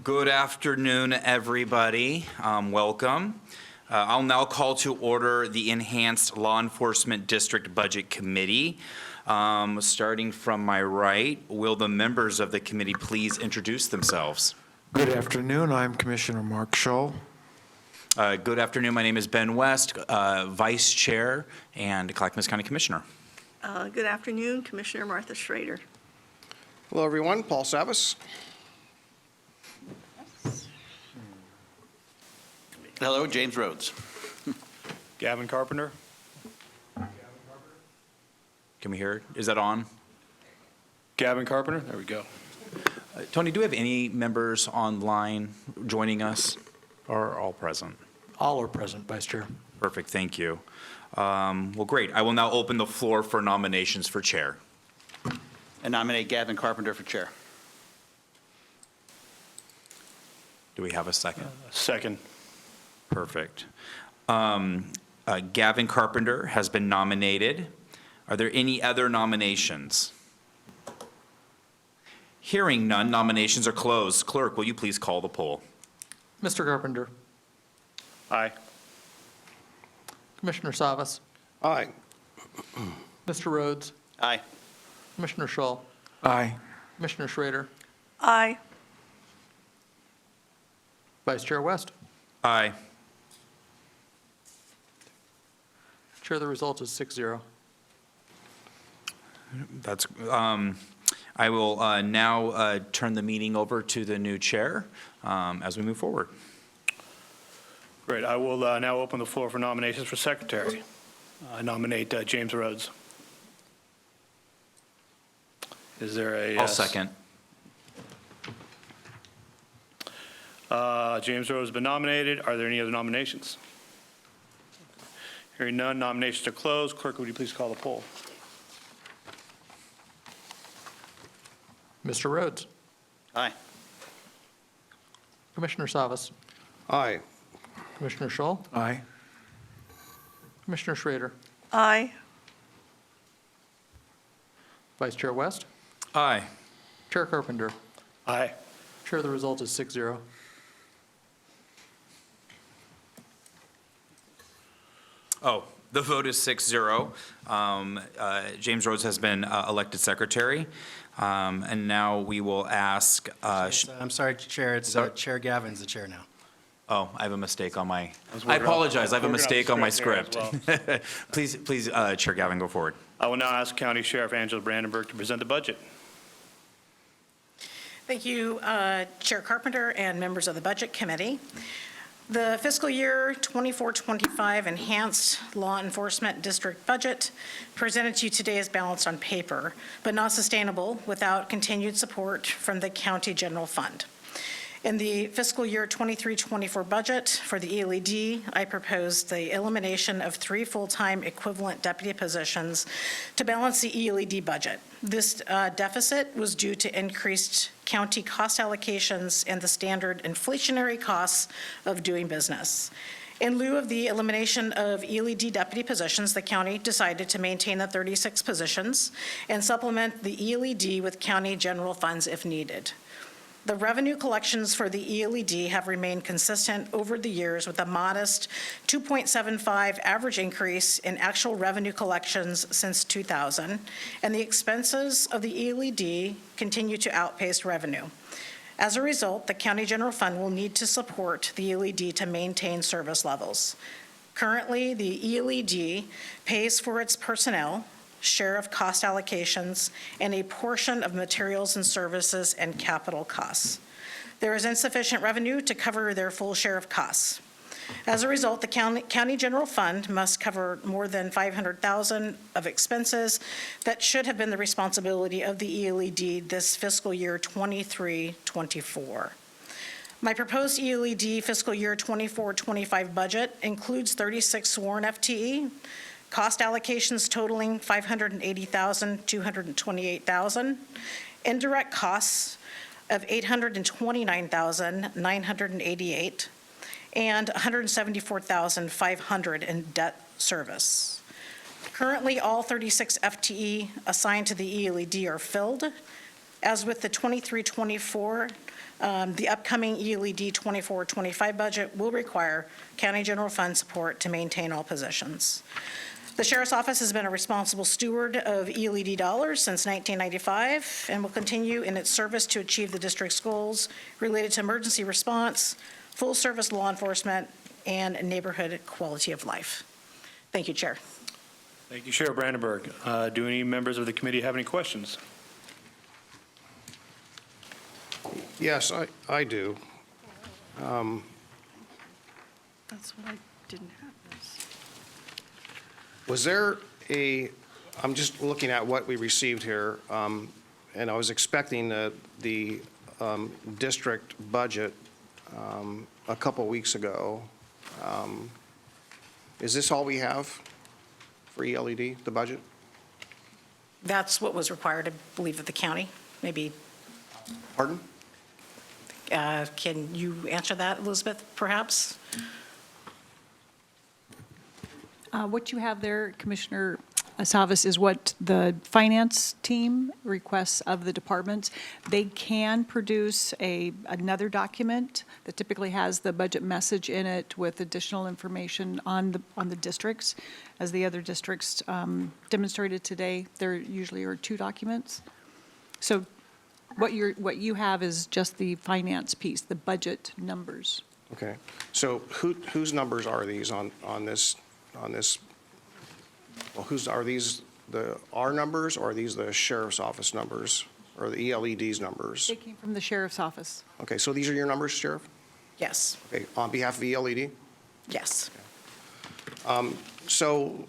Good afternoon, everybody. Welcome. I'll now call to order the Enhanced Law Enforcement District Budget Committee. Starting from my right, will the members of the committee please introduce themselves? Good afternoon. I'm Commissioner Mark Scholl. Good afternoon. My name is Ben West, Vice Chair and Clackamas County Commissioner. Good afternoon, Commissioner Martha Schrader. Hello, everyone. Paul Savas. Hello, James Rhodes. Gavin Carpenter. Can we hear it? Is that on? Gavin Carpenter, there we go. Tony, do we have any members online joining us, or are all present? All are present, Vice Chair. Perfect, thank you. Well, great. I will now open the floor for nominations for chair. I nominate Gavin Carpenter for chair. Do we have a second? Second. Perfect. Gavin Carpenter has been nominated. Are there any other nominations? Hearing none, nominations are closed. Clerk, will you please call the poll? Mr. Carpenter, Aye. Commissioner Savas, Aye. Mr. Rhodes, Aye. Commissioner Schull, Aye. Commissioner Schrader, Aye. Vice Chair West. Aye. Chair, the result is 6-0. That's, I will now turn the meeting over to the new chair as we move forward. Great. I will now open the floor for nominations for secretary. I nominate James Rhodes. Is there a? I'll second. James Rhodes has been nominated. Are there any other nominations? Hearing none, nominations are closed. Clerk, would you please call the poll? Mr. Rhodes, Aye. Commissioner Savas, Aye. Commissioner Schull, Aye. Commissioner Schrader, Aye. Vice Chair West, Aye. Chair Carpenter. Aye. Chair, the result is 6-0. Oh, the vote is 6-0. James Rhodes has been elected secretary. And now we will ask, I'm sorry, Chair, it's Sorry? Chair Gavin's the chair now. oh, I have a mistake on my, was I working on- apologize, I have a working on the mistake on my script script. here as Please, Chair Gavin, go forward. I will now ask County Sheriff Angela Brandenburg to present the budget. Thank you, Chair Carpenter and members of the Budget Committee. The fiscal year 24-25 Enhanced Law Enforcement District Budget presented to you today is balanced on paper, but not sustainable without continued support from the County General Fund. In the fiscal year 23-24 budget for the ELED, I proposed the elimination of 3 full-time equivalent deputy positions to balance the ELED budget. This deficit was due to increased county cost allocations and the standard inflationary costs of doing business. In lieu of the elimination of ELED deputy positions, the county decided to maintain the 36 positions and supplement the ELED with county general funds if needed. The revenue collections for the ELED have remained consistent over the years with a modest 2.75 average increase in actual revenue collections since 2000, and the expenses of the ELED continue to outpace revenue. As a result, the County General Fund will need to support the ELED to maintain service levels. Currently, the ELED pays for its personnel, share of cost allocations, and a portion of materials and services and capital costs. There is insufficient revenue to cover their full share of costs. As a result, the County General Fund must cover more than $500,000 of expenses that should have been the responsibility of the ELED this fiscal year 23-24. My proposed ELED fiscal year 24-25 budget includes 36 sworn FTE, cost allocations totaling $580,228,000, indirect costs of $829,988, and $174,500 in debt service. Currently, all 36 FTE assigned to the ELED are filled. As with the 23-24 The upcoming ELED 24-25 budget will require county general fund support to maintain all positions. The Sheriff's Office has been a responsible steward of ELED dollars since 1995 and will continue in its service to achieve the district's goals related to emergency response, full-service law enforcement, and neighborhood quality of life. Thank you, Chair. Thank you, Sheriff Brandenburg. Do any members of the committee have any questions? Yes, I do. That's what I didn't have this. Was there I'm just looking at what we received here, and I was expecting the district budget a couple weeks ago. Is this all we have for ELED, the budget? That's what was required, I believe, of the county. Maybe, Pardon? can you answer that, Elizabeth, perhaps? What you have there, Commissioner Savas, is what the finance team requests of the departments. They can produce another document that typically has the budget message in it with additional information on the districts. As the other districts demonstrated today, there usually are two documents. So what you have is just the finance piece, the budget numbers. Okay. So whose numbers are these on this? Well, are these our numbers, or are these the sheriff's office numbers, or the ELED's numbers? They came from the sheriff's office. Okay, so these are your numbers, Sheriff? Yes, Okay, on behalf of ELED? yes. So,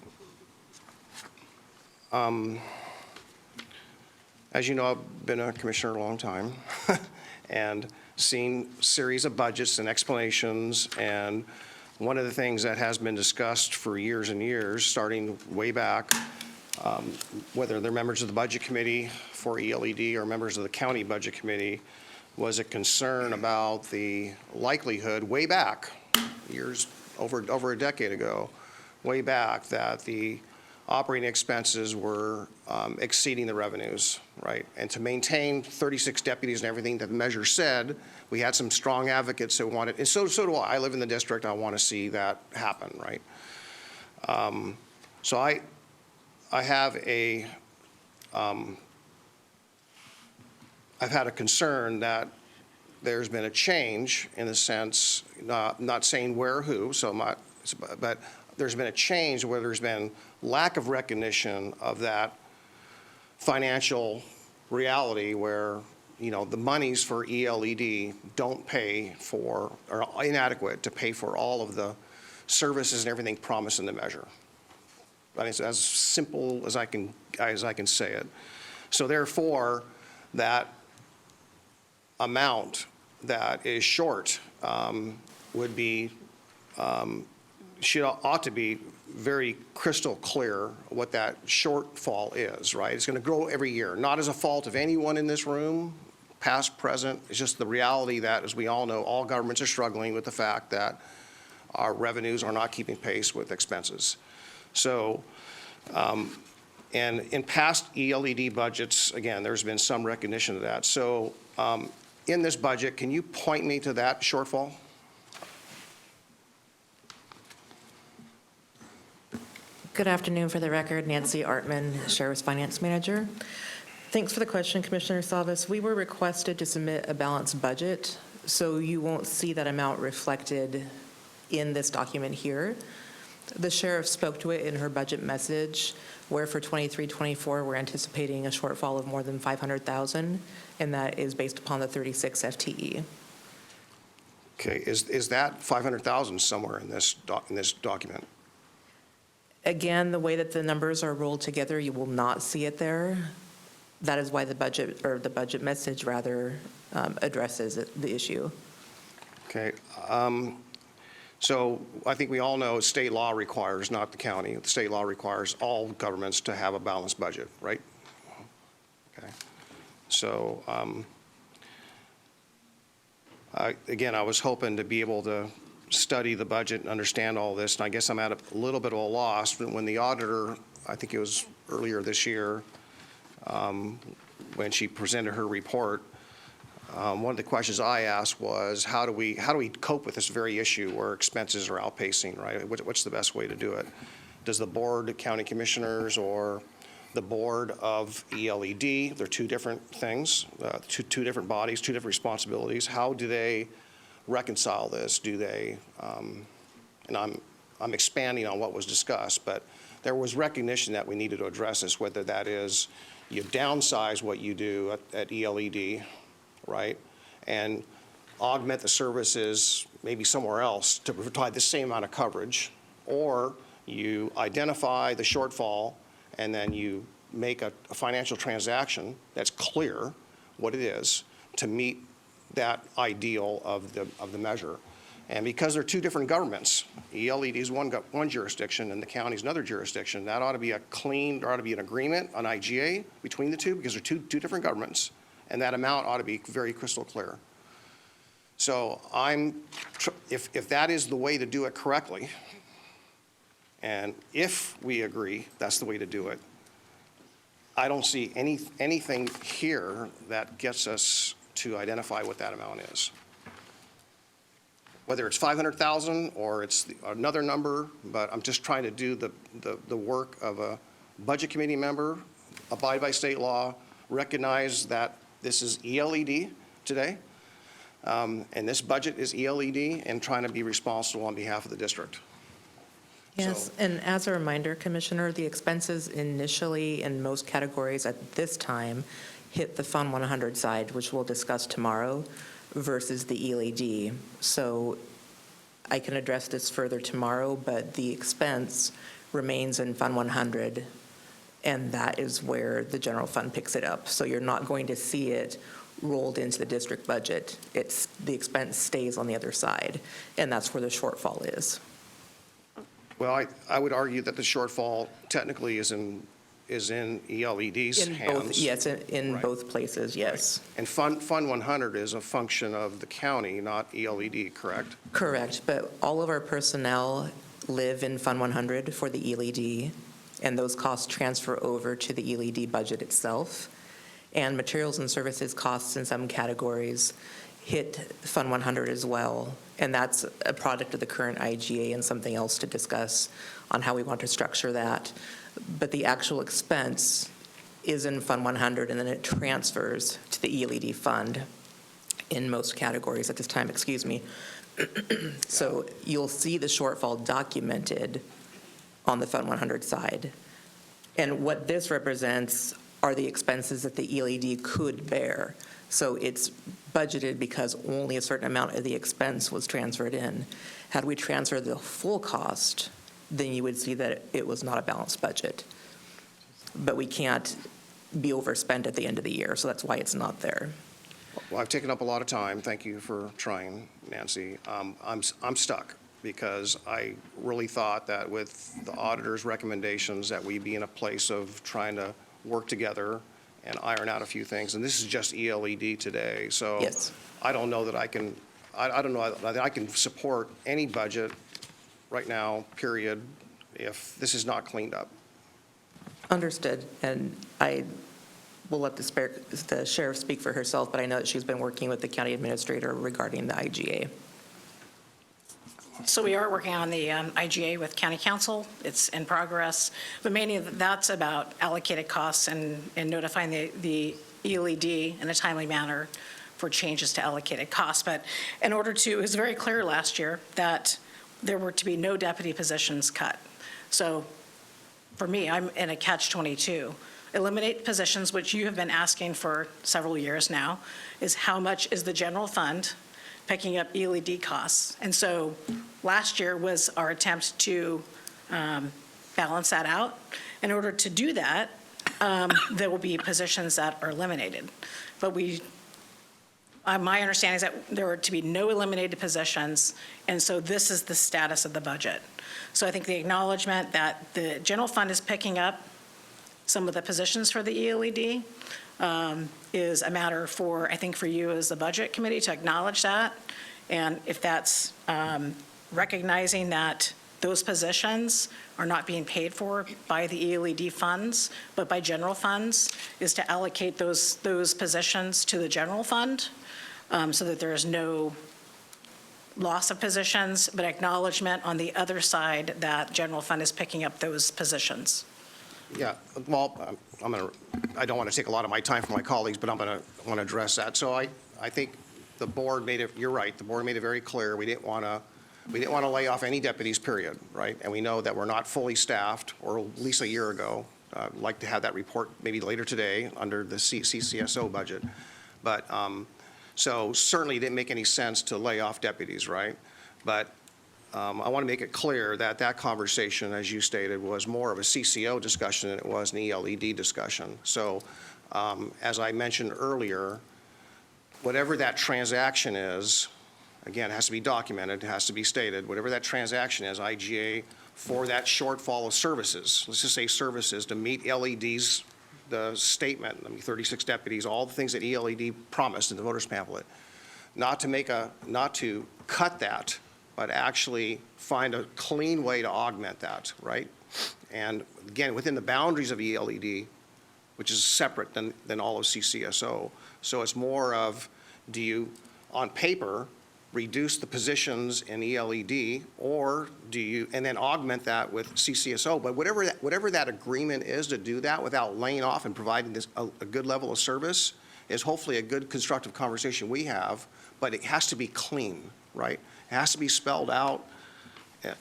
as you know, I've been a commissioner a long time and seen series of budgets and explanations, and one of the things that has been discussed for years and years, starting way back, whether they're members of the Budget Committee for ELED or members of the County Budget Committee, was a concern about the likelihood, way back, years, over a decade ago, way back, that the operating expenses were exceeding the revenues, right? And to maintain 36 deputies and everything that the measure said, we had some strong advocates who wanted, and so do I. I live in the district. I want to see that happen, right? So I have I've had a concern that there's been a change in the sense, not saying where or who, but there's been a change where there's been lack of recognition of that financial reality where, you know, the monies for ELED don't pay for, or are inadequate to pay for all of the services and everything promised in the measure. I mean, it's as simple as I can say it. So therefore, that amount that is short would be, ought to be very crystal clear what that shortfall is, right? It's going to grow every year, not as a fault of anyone in this room, past, present. It's just the reality that, as we all know, all governments are struggling with the fact that our revenues are not keeping pace with expenses. So, and in past ELED budgets, again, there's been some recognition of that. So in this budget, can you point me to that shortfall? Good afternoon. For the record, Nancy Artman, Sheriff's Finance Manager. Thanks for the question, Commissioner Salvis. We were requested to submit a balanced budget, so you won't see that amount reflected in this document here. The sheriff spoke to it in her budget message, where for 23-24 we're anticipating a shortfall of more than $500,000, and that is based upon the 36 FTE. Okay, is that 500,000 somewhere in this document? Again, the way that the numbers are rolled together, you will not see it there. That is why the budget, or the budget message rather, addresses the issue. Okay. So I think we all know state law requires, not the county, the state law requires all governments to have a balanced budget, right? Okay. So again, I was hoping to be able to study the budget and understand all this, and I guess I'm at a little bit of a loss when the auditor, I think it was earlier this year, when she presented her report, one of the questions I asked was, how do we cope with this very issue where expenses are outpacing, right? What's the best way to do it? Does the board, the county commissioners, or the board of ELED, they're two different things, two different bodies, two different responsibilities. How do they reconcile this? Do they, and I'm expanding on what was discussed, but there was recognition that we needed to address this, whether that is you downsize what you do at ELED, right, and augment the services maybe somewhere else to provide the same amount of coverage, or you identify the shortfall and then you make a financial transaction that's clear what it is to meet that ideal of the measure. And because they're two different governments, ELED is one jurisdiction and the county is another jurisdiction, that ought to be there ought to be an agreement on IGA between the two, because they're two different governments, and that amount ought to be very crystal clear. So if that is the way to do it correctly, and if we agree that's the way to do it, I don't see anything here that gets us to identify what that amount is. Whether it's 500,000 or it's another number, but I'm just trying to do the work of a budget committee member, abide by state law, recognize that this is ELED today, and this budget is ELED, and trying to be responsible on behalf of the district. Yes, and as a reminder, Commissioner, the expenses initially in most categories at this time hit the Fund 100 side, which we'll discuss tomorrow, versus the ELED. So I can address this further tomorrow, but the expense remains in Fund 100, and that is where the general fund picks it up. So you're not going to see it rolled into the district budget. The expense stays on the other side, and that's where the shortfall is. Well, I would argue that the shortfall technically is in ELED's hands. Yes, in Right. both places, yes. And Fund 100 is a function of the county, not ELED, correct? Correct, but all of our personnel live in Fund 100 for the ELED, and those costs transfer over to the ELED budget itself. And materials and services costs in some categories hit Fund 100 as well, and that's a product of the current IGA and something else to discuss on how we want to structure that. But the actual expense is in Fund 100, and then it transfers to the ELED fund in most categories at this time, excuse me. So you'll see the shortfall documented on the Fund 100 side. And what this represents are the expenses that the ELED could bear. So it's budgeted because only a certain amount of the expense was transferred in. Had we transferred the full cost, then you would see that it was not a balanced budget. But we can't be overspent at the end of the year, so that's why it's not there. Well, I've taken up a lot of time. Thank you for trying, Nancy. I'm stuck because I really thought that with the auditor's recommendations that we be in a place of trying to work together and iron out a few things. And this is just ELED today. So Yes. I don't know that I can, I don't know that I can support any budget right now, period, if this is not cleaned up. Understood, and I will let the sheriff speak for herself, but I know that she's been working with the county administrator regarding the IGA. So we are working on the IGA with county council. It's in progress, but mainly that's about allocated costs and notifying the ELED in a timely manner for changes to allocated costs. But in order to, it was very clear last year that there were to be no deputy positions cut. So for me, I'm in a catch-22. Eliminate positions, which you have been asking for several years now, is how much is the general fund picking up ELED costs? And so last year was our attempt to balance that out. In order to do that, there will be positions that are eliminated. But my understanding is that there were to be no eliminated positions, and so this is the status of the budget. So I think the acknowledgement that the general fund is picking up some of the positions for the ELED is a matter for, I think, for you as the budget committee to acknowledge that. And if that's recognizing that those positions are not being paid for by the ELED funds, but by general funds, is to allocate those positions to the general fund so that there is no loss of positions, but acknowledgement on the other side that general fund is picking up those positions. Yeah, well, I don't want to take a lot of my time from my colleagues, but want to address that. So I think the board made it, you're right, the board made it very clear, we didn't want to lay off any deputies, period, right? And we know that we're not fully staffed, or at least a year ago. I'd like to have that report maybe later today under the CCSO budget. But, so certainly it didn't make any sense to lay off deputies, right? But I want to make it clear that that conversation, as you stated, was more of a CCO discussion than it was an ELED discussion. So as I mentioned earlier, whatever that transaction is, again, it has to be documented, it has to be stated, whatever that transaction is, IGA, for that shortfall of services, let's just say services, to meet LED's, the statement, 36 deputies, all the things that ELED promised in the voters pamphlet, not to cut that, but actually find a clean way to augment that, right? And again, within the boundaries of ELED, which is separate than all of CCSO. So it's more of, do you, on paper, reduce the positions in ELED, or do you, and then augment that with CCSO? But whatever that agreement is to do that without laying off and providing this, a good level of service, is hopefully a good constructive conversation we have, but it has to be clean, right? It has to be spelled out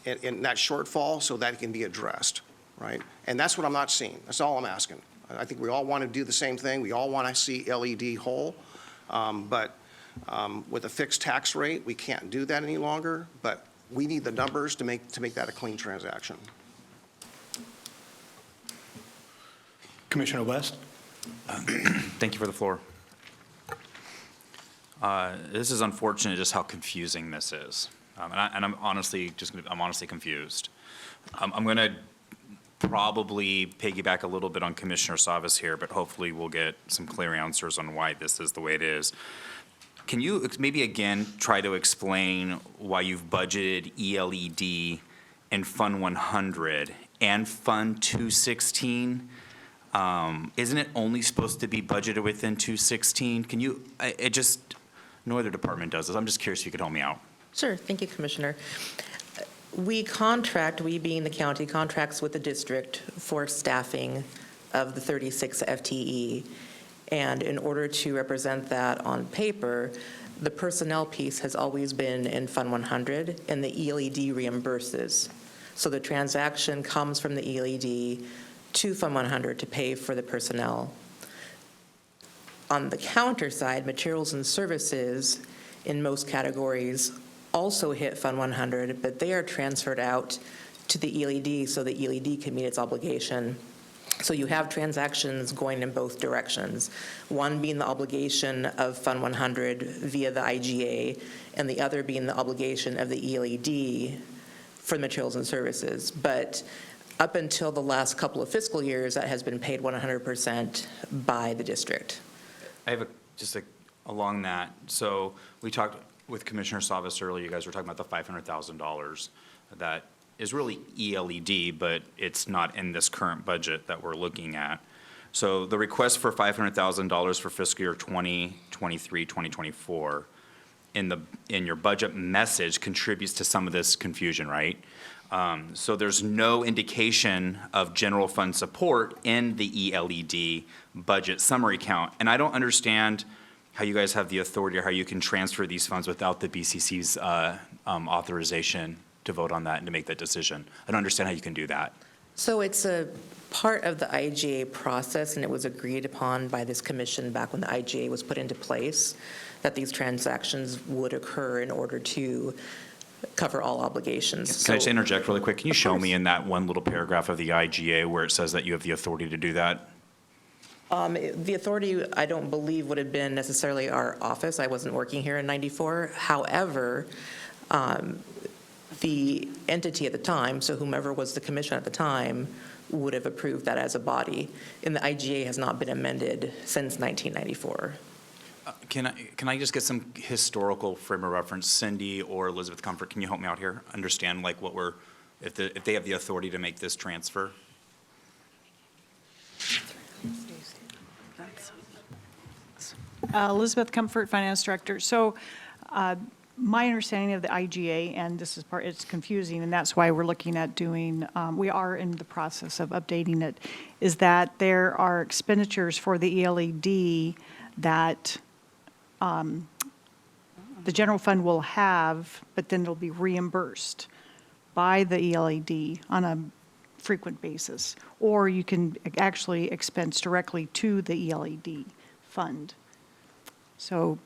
in that shortfall so that it can be addressed, right? And that's what I'm not seeing. That's all I'm asking. I think we all want to do the same thing. We all want to see LED whole, but with a fixed tax rate, we can't do that any longer, but we need the numbers to make that a clean transaction. Commissioner West? Thank you for the floor. This is unfortunate just how confusing this is. And I'm honestly confused. I'm going to probably piggyback a little bit on Commissioner Savas here, but hopefully we'll get some clear answers on why this is the way it is. Can you maybe again try to explain why you've budgeted ELED in Fund 100 and Fund 216? Isn't it only supposed to be budgeted within 216? Can you, no other department does this. I'm just curious if you could help me out. Sure, thank you, Commissioner. We being the county, contracts with the district for staffing of the 36 FTE. And in order to represent that on paper, the personnel piece has always been in Fund 100, and the ELED reimburses. So the transaction comes from the ELED to Fund 100 to pay for the personnel. On the counter side, materials and services in most categories also hit Fund 100, but they are transferred out to the ELED so the ELED can meet its obligation. So you have transactions going in both directions, one being the obligation of Fund 100 via the IGA, and the other being the obligation of the ELED for materials and services. But up until the last couple of fiscal years, that has been paid 100% by the district. I have along that. So we talked with Commissioner Savas earlier. You guys were talking about the $500,000 that is really ELED, but it's not in this current budget that we're looking at. So the request for $500,000 for fiscal year 2023, 2024 in your budget message contributes to some of this confusion, right? So there's no indication of general fund support in the ELED budget summary count. And I don't understand how you guys have the authority or how you can transfer these funds without the BCC's authorization to vote on that and to make that decision. I don't understand how you can do that. So it's a part of the IGA process, and it was agreed upon by this commission back when the IGA was put into place, that these transactions would occur in order to cover all obligations. Can I just interject really quick? Can you show me in that one little paragraph of the IGA where it says that you have the authority to do that? The authority, I don't believe, would have been necessarily our office. I wasn't working here in '94. However, the entity at the time, so whomever was the commission at the time, would have approved that as a body. And the IGA has not been amended since 1994. Can I just get some historical frame of reference? Cindy or Elizabeth Comfort, can you help me out here? Understand like what we're, if they have the authority to make this transfer? Elizabeth Comfort, Finance Director. So my understanding of the IGA, and this is part, it's confusing, and that's why we're looking at doing, we are in the process of updating it, is that there are expenditures for the ELED that the general fund will have, but then it'll be reimbursed by the ELED on a frequent basis. Or you can actually expense directly to the ELED fund. So,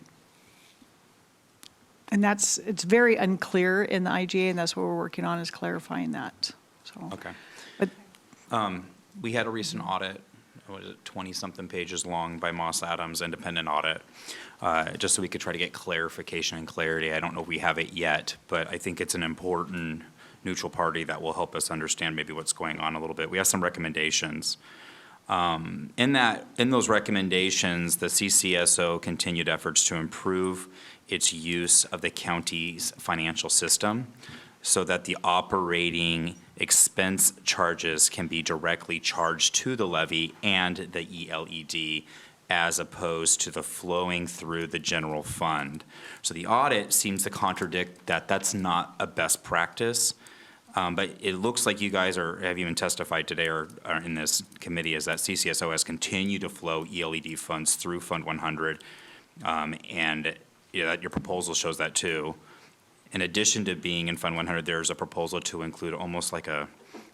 and that's, it's very unclear in the IGA, and that's what we're working on, is clarifying that, so. Okay. But We had a recent audit, what is it, 20-something pages long by Moss Adams, independent audit, just so we could try to get clarification and clarity. I don't know if we have it yet, but I think it's an important neutral party that will help us understand maybe what's going on a little bit. We have some recommendations. In those recommendations, the CCSO continued efforts to improve its use of the county's financial system so that the operating expense charges can be directly charged to the levy and the ELED as opposed to the flowing through the general fund. So the audit seems to contradict that. That's not a best practice. But it looks like you guys have even testified today or are in this committee is that CCSO has continued to flow ELED funds through Fund 100. And that your proposal shows that too. In addition to being in Fund 100, there's a proposal to include almost like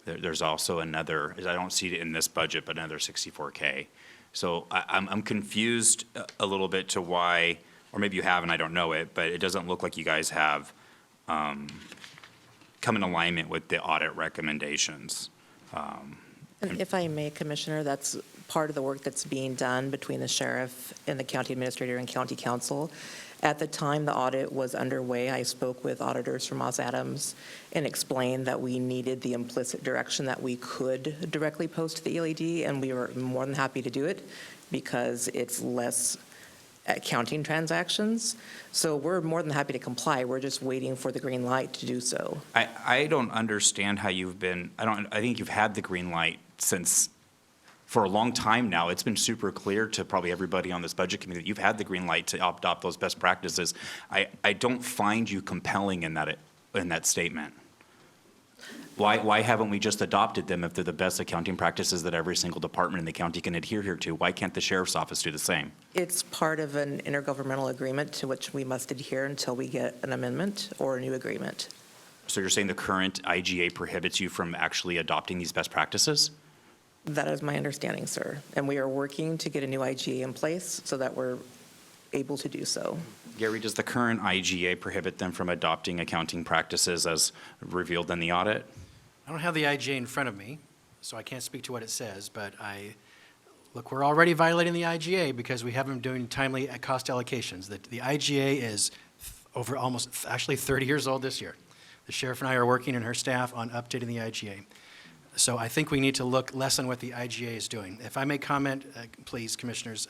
there's also another, I don't see it in this budget, but another 64K. So I'm confused a little bit to why, or maybe you have and I don't know it, but it doesn't look like you guys have come in alignment with the audit recommendations. And if I may, Commissioner, that's part of the work that's being done between the sheriff and the county administrator and county council. At the time the audit was underway, I spoke with auditors from Moss Adams and explained that we needed the implicit direction that we could directly post to the ELED, and we were more than happy to do it because it's less accounting transactions. So we're more than happy to comply. We're just waiting for the green light to do so. I don't understand how you've been, I think you've had the green light for a long time now. It's been super clear to probably everybody on this budget committee that you've had the green light to adopt those best practices. I don't find you compelling in that statement. Why haven't we just adopted them if they're the best accounting practices that every single department in the county can adhere to? Why can't the sheriff's office do the same? It's part of an intergovernmental agreement to which we must adhere until we get an amendment or a new agreement. So you're saying the current IGA prohibits you from actually adopting these best practices? That is my understanding, sir. And we are working to get a new IGA in place so that we're able to do so. Gary, does the current IGA prohibit them from adopting accounting practices as revealed in the audit? I don't have the IGA in front of me, so I can't speak to what it says, but look, we're already violating the IGA because we haven't been doing timely cost allocations. The IGA is over almost, actually 30 years old this year. The sheriff and I are working and her staff on updating the IGA. So I think we need to look less on what the IGA is doing. If I may comment, please, commissioners.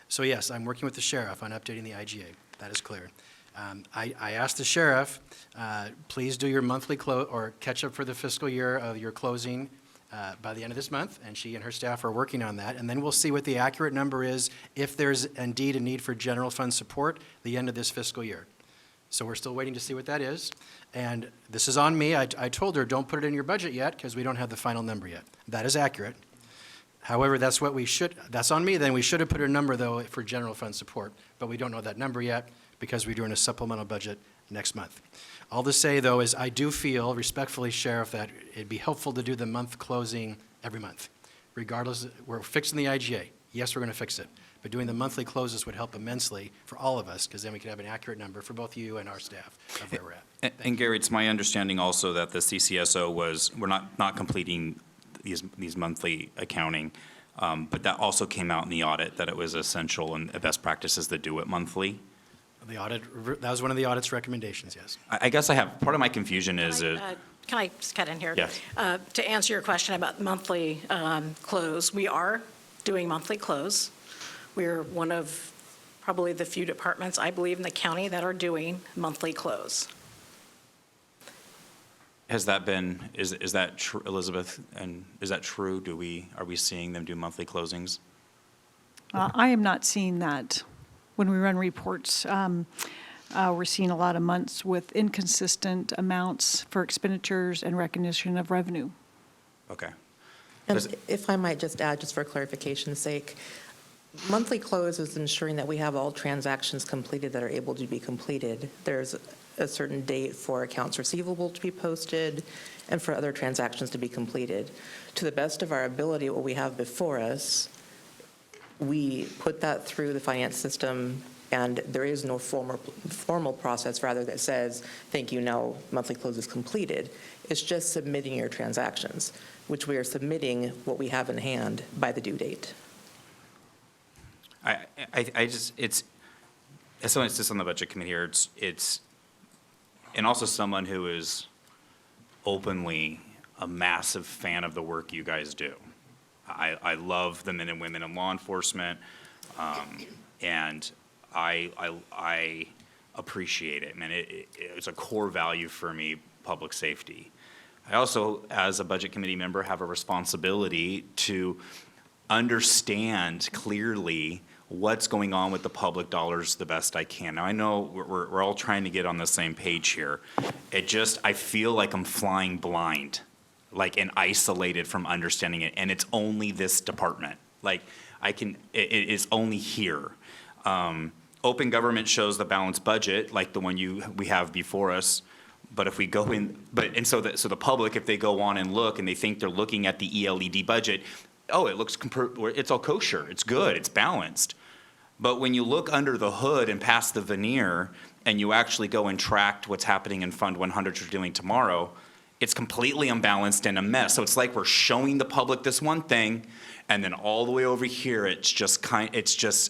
So yes, I'm working with the sheriff on updating the IGA. That is clear. I asked the sheriff, please do your monthly or catch up for the fiscal year of your closing by the end of this month, and she and her staff are working on that. And then we'll see what the accurate number is if there's indeed a need for general fund support at the end of this fiscal year. So we're still waiting to see what that is. And this is on me. I told her, don't put it in your budget yet because we don't have the final number yet. That is accurate. However, that's on me. Then we should have put a number, though, for general fund support. But we don't know that number yet because we're doing a supplemental budget next month. All to say, though, is I do feel, respectfully, Sheriff, that it'd be helpful to do the month closing every month. Regardless, we're fixing the IGA. Yes, we're going to fix it. But doing the monthly closes would help immensely for all of us, because then we could have an accurate number for both you and our staff of where we're at. And Gary, it's my understanding also that the CCSO we're not completing these monthly accounting, but that also came out in the audit that it was essential and best practices to do it monthly. The audit, that was one of the audit's recommendations, yes. I guess part of my confusion is, Can I just cut in here? Yes. To answer your question about monthly close, we are doing monthly close. We're one of probably the few departments, I believe, in the county that are doing monthly close. is that true, Elizabeth? And is that true? Are we seeing them do monthly closings? I am not seeing that when we run reports. We're seeing a lot of months with inconsistent amounts for expenditures and recognition of revenue. Okay. And if I might just add, just for clarification's sake, monthly close is ensuring that we have all transactions completed that are able to be completed. There's a certain date for accounts receivable to be posted and for other transactions to be completed. To the best of our ability, what we have before us, we put that through the finance system, and there is no formal process, rather, that says, thank you, now monthly close is completed. It's just submitting your transactions, which we are submitting what we have in hand by the due date. I just, as someone that sits on the budget committee here, and also someone who is openly a massive fan of the work you guys do. I love the men and women in law enforcement, and I appreciate it. Man, it's a core value for me, public safety. I also, as a budget committee member, have a responsibility to understand clearly what's going on with the public dollars the best I can. Now, I know we're all trying to get on the same page here. I feel like I'm flying blind, and isolated from understanding it, and it's only this department. It is only here. Open government shows the balanced budget, like the one we have before us. But if we go in, so the public, if they go on and look and they think they're looking at the ELED budget, it's all kosher, it's good, it's balanced. But when you look under the hood and past the veneer, and you actually go and track what's happening in Fund 100, which we're doing tomorrow, it's completely unbalanced and a mess. So it's like we're showing the public this one thing, and then all the way over here, it's just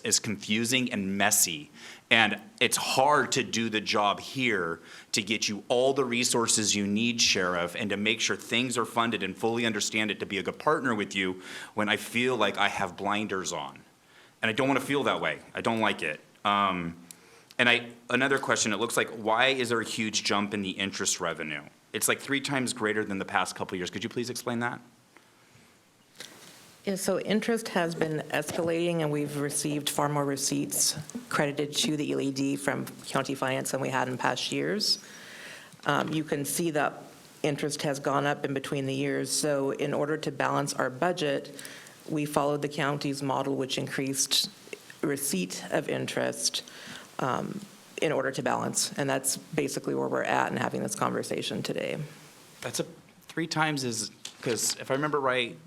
as confusing and messy. And it's hard to do the job here to get you all the resources you need, Sheriff, and to make sure things are funded and fully understand it, to be a good partner with you when I feel like I have blinders on. And I don't want to feel that way. I don't like it. Another question, it looks like, why is there a huge jump in the interest revenue? It's like 3 times greater than the past couple of years. Could you please explain that? Yeah, so interest has been escalating, and we've received far more receipts credited to the ELED from county finance than we had in past years. You can see that interest has gone up in between the years. So in order to balance our budget, we followed the county's model, which increased receipt of interest in order to balance. And that's basically where we're at in having this conversation today. That's 3 times because if I remember right,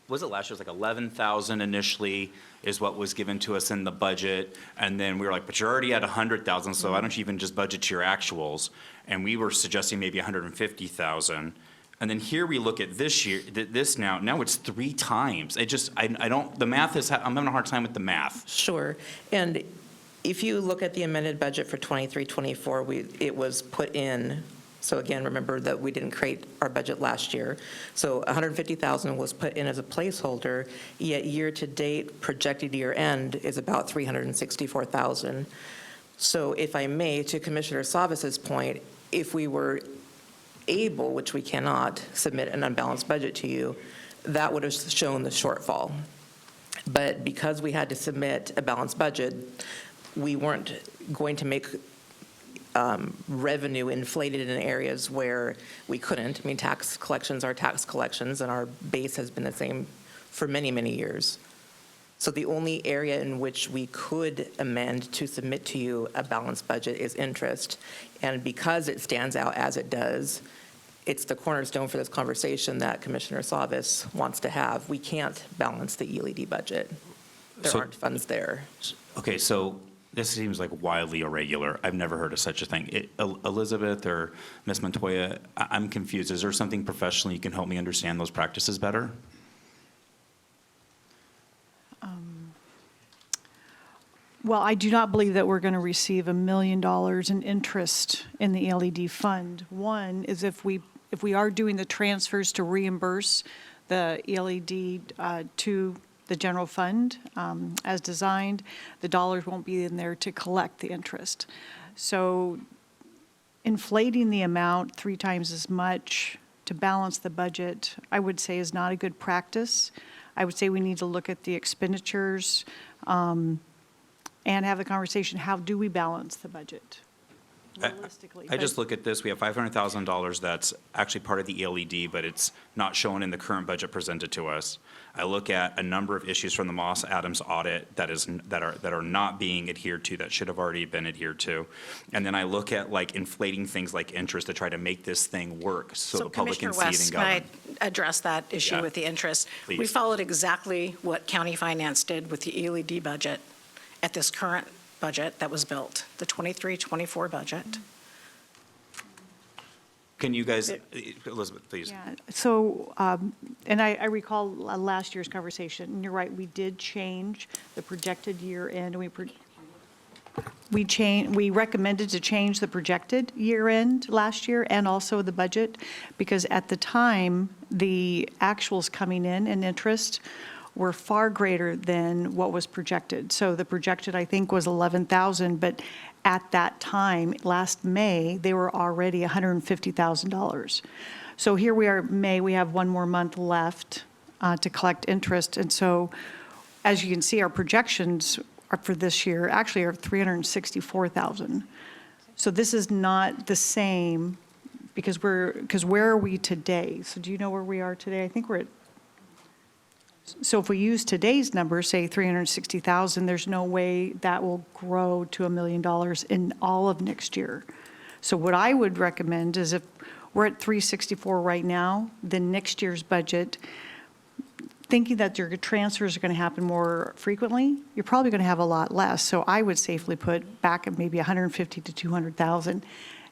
was it last year? It was like 11,000 initially is what was given to us in the budget. And then we were like, but you're already at 100,000, so why don't you even just budget to your actuals? And we were suggesting maybe 150,000. And then here we look at this year, now it's 3 times. The math I'm having a hard time with the math. Sure. And if you look at the amended budget for 23-24, it was put in. So again, remember that we didn't create our budget last year. So 150,000 was put in as a placeholder, yet year-to-date projected year-end is about 364,000. So if I may, to Commissioner Savis's point, if we were able, which we cannot, submit an unbalanced budget to you, that would have shown the shortfall. But because we had to submit a balanced budget, we weren't going to make revenue inflated in areas where we couldn't. I mean, tax collections are tax collections, and our base has been the same for many, many years. So the only area in which we could amend to submit to you a balanced budget is interest. And because it stands out as it does, it's the cornerstone for this conversation that Commissioner Savis wants to have. We can't balance the ELED budget. There aren't funds there. Okay, so this seems like wildly irregular. I've never heard of such a thing. Elizabeth or Ms. Montoya, I'm confused. Is there something professionally you can help me understand those practices better? Well, I do not believe that we're going to receive $1 million in interest in the LED fund. One is if we are doing the transfers to reimburse the LED to the general fund as designed, the dollars won't be in there to collect the interest. So inflating the amount 3 times as much to balance the budget, I would say, is not a good practice. I would say we need to look at the expenditures and have the conversation, how do we balance the budget realistically? I just look at this, we have $500,000 that's actually part of the ELED, but it's not shown in the current budget presented to us. I look at a number of issues from the Moss Adams audit that are not being adhered to, that should have already been adhered to. And then I look at like inflating things like interest to try to make this thing work so the public can see it and Commissioner govern. West, can I address that issue Yeah. with the interest? We Please. followed exactly what county finance did with the ELED budget at this current budget that was built, the 23-24 budget. Can you guys, Elizabeth, please? Yeah, so, and I recall last year's conversation, and you're right, we did change the projected year end, and we recommended to change the projected year end last year and also the budget, because at the time, the actuals coming in interest were far greater than what was projected. So the projected, I think, was 11,000, but at that time, last May, they were already $150,000. So here we are, May, we have one more month left to collect interest. And so, as you can see, our projections are for this year actually are 364,000. So this is not the same because where are we today? So do you know where we are today? I think we're at, so if we use today's number, say 360,000, there's no way that will grow to $1 million in all of next year. So what I would recommend is if we're at 364 right now, then next year's budget, thinking that your transfers are going to happen more frequently, you're probably going to have a lot less. So I would safely put back at maybe 150 to 200,000.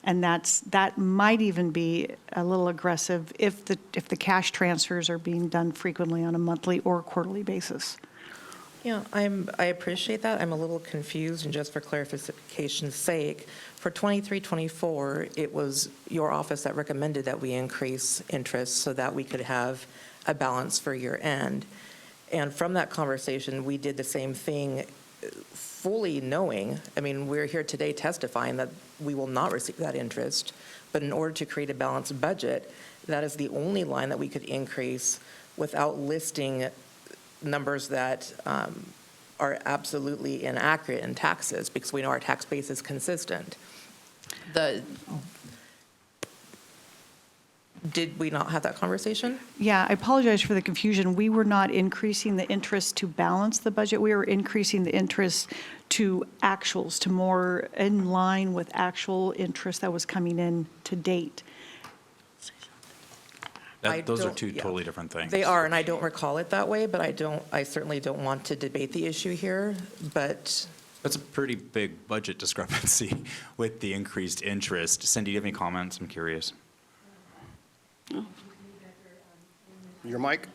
And that might even be a little aggressive if the cash transfers are being done frequently on a monthly or quarterly basis. Yeah, I appreciate that. I'm a little confused, and just for clarification's sake, for 23-24, it was your office that recommended that we increase interest so that we could have a balance for year end. And from that conversation, we did the same thing, fully knowing, I mean, we're here today testifying that we will not receive that interest, but in order to create a balanced budget, that is the only line that we could increase without listing numbers that are absolutely inaccurate in taxes, because we know our tax base is consistent. Did we not have that conversation? Yeah, I apologize for the confusion. We were not increasing the interest to balance the budget. We were increasing the interest to actuals, to more in line with actual interest that was coming in to date. Those are don't- two yeah. totally different things. They are, and I don't recall it that way, but I certainly don't want to debate the issue here, but That's a pretty big budget discrepancy with the increased interest. Cindy, do you have any comments? I'm curious. Your mic?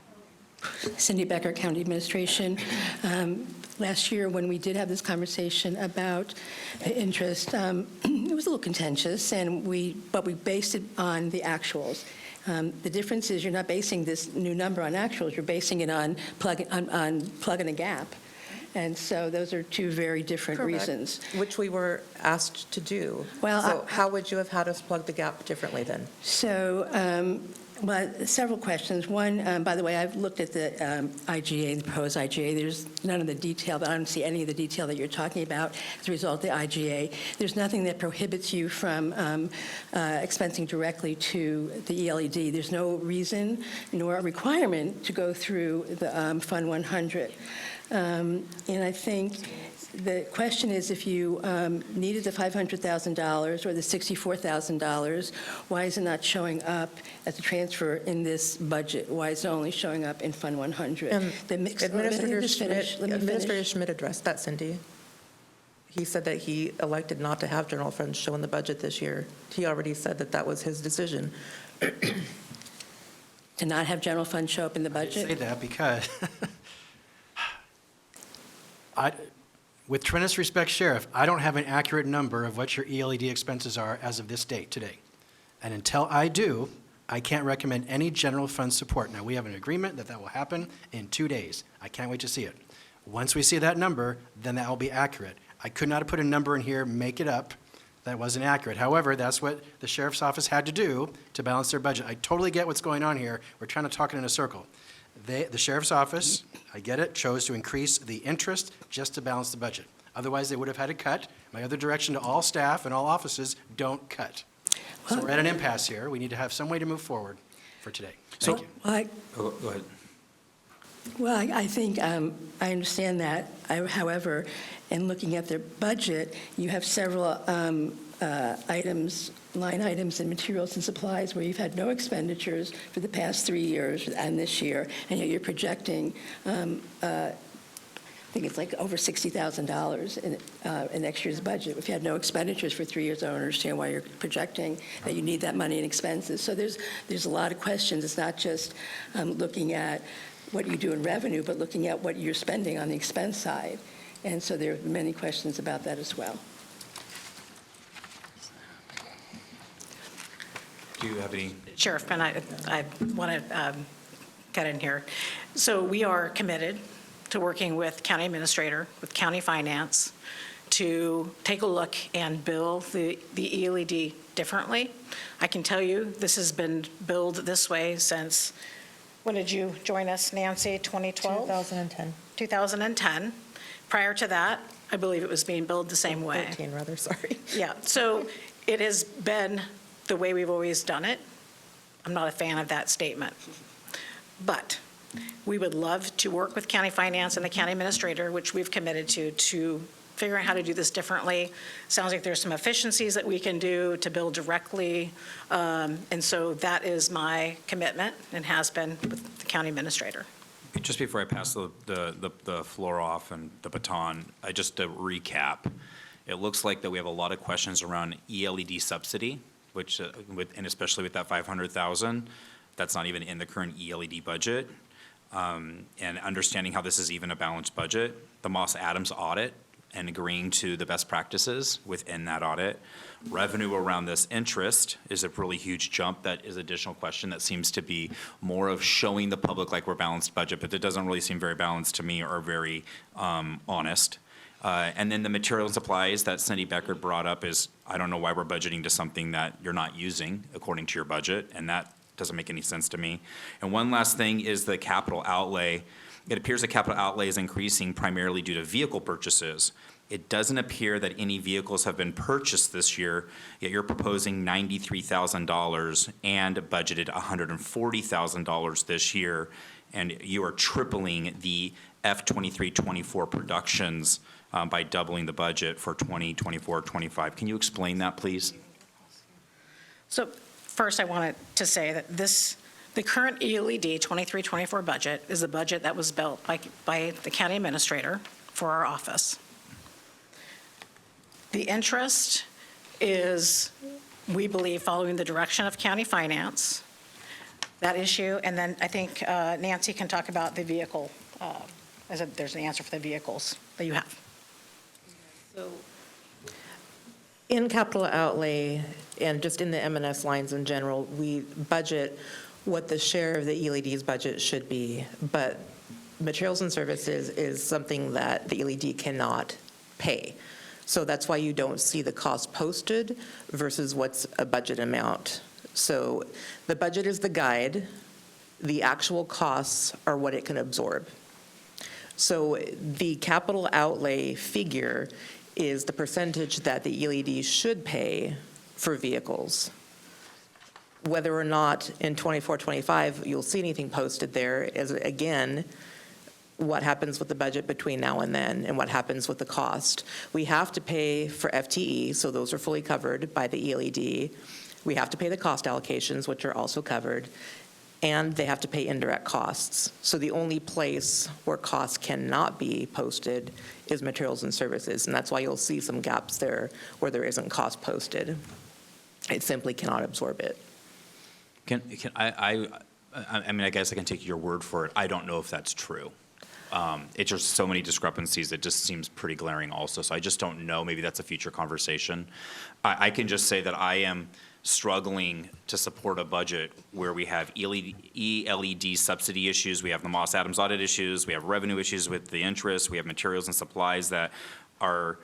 Cindy Becker, County Administration. Last year, when we did have this conversation about the interest, it was a little contentious, but we based it on the actuals. The difference is you're not basing this new number on actuals, you're basing it on plugging a gap. And so those are two very different reasons. which we were asked to do. Well, So how would you have had us plug the gap differently then? So, well, several questions. One, by the way, I've looked at the IGA, the proposed IGA. There's none of the detail, but I don't see any of the detail that you're talking about as a result of the IGA. There's nothing that prohibits you from expensing directly to the ELED. There's no reason nor a requirement to go through the Fund 100. And I think the question is, if you needed the $500,000 or the $64,000, why is it not showing up as a transfer in this budget? Why is it only showing up in Fund 100? Administrator Schmidt addressed that, Cindy. He said that he elected not to have general funds show in the budget this year. He already said that that was his decision. To not have general fund show up in the I say budget? that because, with tremendous respect, Sheriff, I don't have an accurate number of what your ELED expenses are as of this date, today. And until I do, I can't recommend any general fund support. Now, we have an agreement that will happen in 2 days. I can't wait to see it. Once we see that number, then that will be accurate. I could not have put a number in here, make it up, that wasn't accurate. However, that's what the sheriff's office had to do to balance their budget. I totally get what's going on here. We're trying to talk it in a circle. The sheriff's office, I get it, chose to increase the interest just to balance the budget. Otherwise, they would have had to cut. My other direction to all staff and all offices, don't cut. So we're at an impasse here. We need to have some way to move forward for today. Thank you. Go ahead. Well, I think I understand that. However, in looking at their budget, you have several line items in materials and supplies where you've had no expenditures for the past 3 years and this year, and yet you're projecting, I think it's like over $60,000 in next year's budget. If you had no expenditures for 3 years, I don't understand why you're projecting that you need that money in expenses. So there's a lot of questions. It's not just looking at what you do in revenue, but looking at what you're spending on the expense side. And so there are many questions about that as well. Do you have any? Sheriff, and I want to get in here. So we are committed to working with county administrator, with county finance, to take a look and bill the ELED differently. I can tell you, this has been billed this way since, when did you join us, Nancy, 2012? 2010. 2010. Prior to that, I believe it was being billed the same way. 13, rather, sorry. Yeah, so it has been the way we've always done it. I'm not a fan of that statement. But we would love to work with county finance and the county administrator, which we've committed to figure out how to do this differently. Sounds like there's some efficiencies that we can do to bill directly. And so that is my commitment and has been with the county administrator. Just before I pass the floor off and the baton, just to recap, it looks like that we have a lot of questions around ELED subsidy, which, and especially with that 500,000, that's not even in the current ELED budget. And understanding how this is even a balanced budget, the Moss Adams audit and agreeing to the best practices within that audit. Revenue around this interest is a really huge jump. That is additional question that seems to be more of showing the public like we're balanced budget, but it doesn't really seem very balanced to me or very honest. And then the material and supplies that Cindy Becker brought up is, I don't know why we're budgeting to something that you're not using according to your budget, and that doesn't make any sense to me. And one last thing is the capital outlay. It appears the capital outlay is increasing primarily due to vehicle purchases. It doesn't appear that any vehicles have been purchased this year, yet you're proposing $93,000 and budgeted $140,000 this year, and you are tripling the F-23-24 productions by doubling the budget for 2024-25. Can you explain that, please? So first, I wanted to say that the current ELED 23-24 budget is a budget that was built by the county administrator for our office. The interest is, we believe, following the direction of county finance, that issue, and then I think Nancy can talk about the vehicle. There's an answer for the vehicles that you have. So in capital outlay and just in the M&S lines in general, we budget what the share of the ELED's budget should be, but materials and services is something that the ELED cannot pay. So that's why you don't see the cost posted versus what's a budget amount. So the budget is the guide. The actual costs are what it can absorb. So the capital outlay figure is the percentage that the ELED should pay for vehicles. Whether or not in 24-25 you'll see anything posted there is, again, what happens with the budget between now and then and what happens with the cost. We have to pay for FTE, so those are fully covered by the ELED. We have to pay the cost allocations, which are also covered, and they have to pay indirect costs. So the only place where costs cannot be posted is materials and services, and that's why you'll see some gaps there where there isn't cost posted. It simply cannot absorb it. I mean, I guess I can take your word for it. I don't know if that's true. It's just so many discrepancies. It just seems pretty glaring also. So I just don't know. Maybe that's a future conversation. I can just say that I am struggling to support a budget where we have ELED subsidy issues, we have the Moss Adams audit issues, we have revenue issues with the interest, we have materials and supplies that are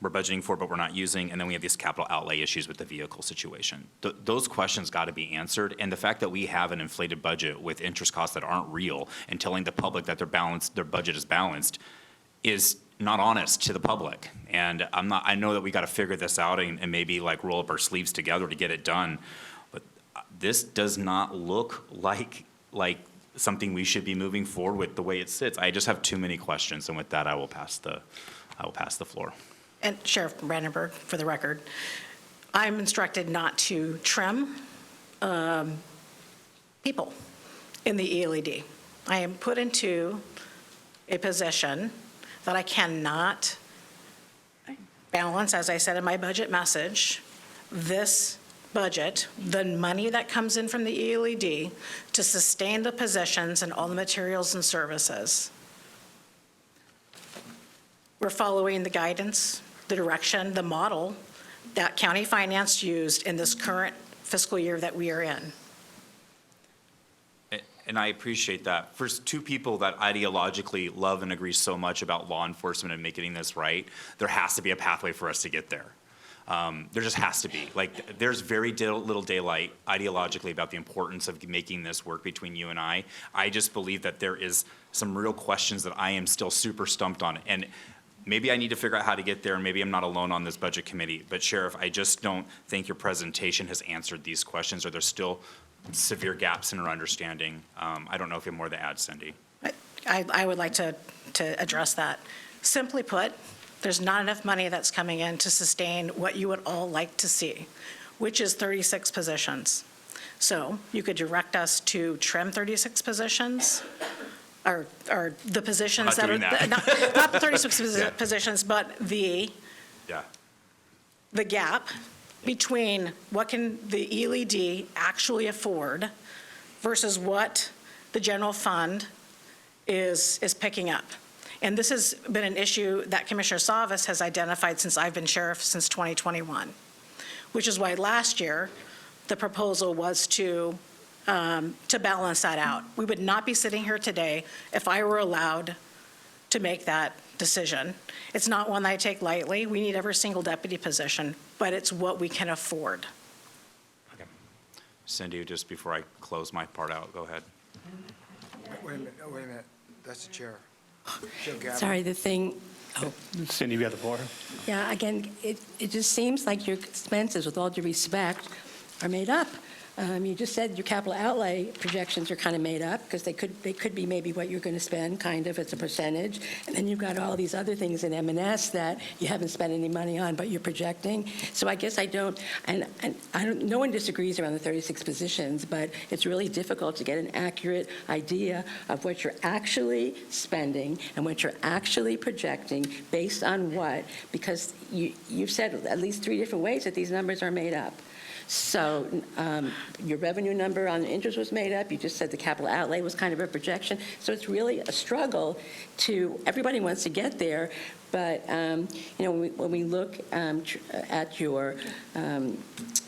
we're budgeting for but we're not using, and then we have these capital outlay issues with the vehicle situation. Those questions got to be answered, and the fact that we have an inflated budget with interest costs that aren't real and telling the public that their budget is balanced is not honest to the public. And I know that we got to figure this out and maybe like roll up our sleeves together to get it done, but this does not look like something we should be moving forward with the way it sits. I just have too many questions, and with that, I will pass the floor. And Sheriff Brandenburg, for the record, I'm instructed not to trim people in the ELED. I am put into a position that I cannot balance, as I said in my budget message, this budget, the money that comes in from the ELED to sustain the positions and all the materials and services. We're following the guidance, the direction, the model that county finance used in this current fiscal year that we are in. And I appreciate that. For two people that ideologically love and agree so much about law enforcement and making this right, there has to be a pathway for us to get there. There just has to be. Like, there's very little daylight ideologically about the importance of making this work between you and I. I just believe that there is some real questions that I am still super stumped on. And maybe I need to figure out how to get there, and maybe I'm not alone on this budget committee. But Sheriff, I just don't think your presentation has answered these questions, or there's still severe gaps in our understanding. I don't know if you have more to add, Cindy. I would like to address that. Simply put, there's not enough money that's coming in to sustain what you would all like to see, which is 36 positions. So you could direct us to trim 36 positions, or the positions that are, not the 36 positions, but the gap between what can the ELED actually afford versus what the general fund is picking up. And this has been an issue that Commissioner Savas has identified since I've been sheriff since 2021, which is why last year the proposal was to balance that out. We would not be sitting here today if I were allowed to make that decision. It's not one that I take lightly. We need every single deputy position, but it's what we can afford. Okay. Cindy, just before I close my part out, go ahead. Wait a minute. That's the chair. Joe Gavin. Sorry, the thing, Cindy, you have the floor. yeah, again, it just seems like your expenses, with all due respect, are made up. You just said your capital outlay projections are kind of made up, because they could be maybe what you're going to spend, kind of, as a percentage. And then you've got all these other things in M&S that you haven't spent any money on, but you're projecting. So I guess I don't, no one disagrees around the 36 positions, but it's really difficult to get an accurate idea of what you're actually spending and what you're actually projecting based on what, because you've said at least 3 different ways that these numbers are made up. So your revenue number on interest was made up. You just said the capital outlay was kind of a projection. So it's really a struggle everybody wants to get there. But, when we look at your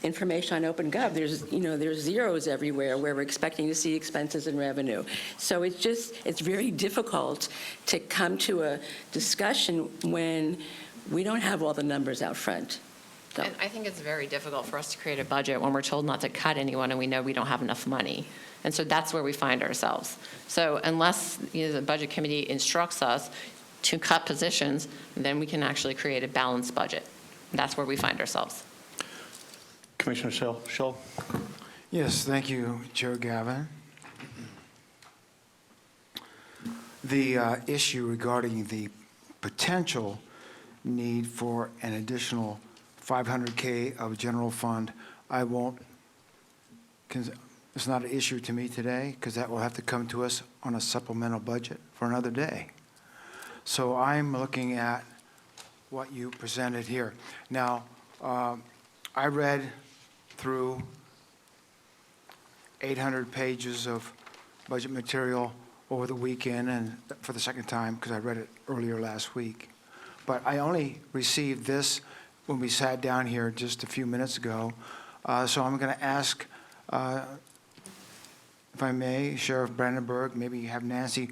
information on OpenGov, there's zeros everywhere where we're expecting to see expenses and revenue. So it's very difficult to come to a discussion when we don't have all the numbers out front. And I think it's very difficult for us to create a budget when we're told not to cut anyone and we know we don't have enough money. And so that's where we find ourselves. So unless the Budget Committee instructs us to cut positions, then we can actually create a balanced budget. That's where we find ourselves. Commissioner Schull. Yes, thank you, Chair Gavin. The issue regarding the potential need for an additional $500K of general fund, it's not an issue to me today, because that will have to come to us on a supplemental budget for another day. So I'm looking at what you presented here. Now, I read through 800 pages of budget material over the weekend, and for the second time, because I read it earlier last week. But I only received this when we sat down here just a few minutes ago. So I'm going to ask, if I may, Sheriff Brandenburg, maybe have Nancy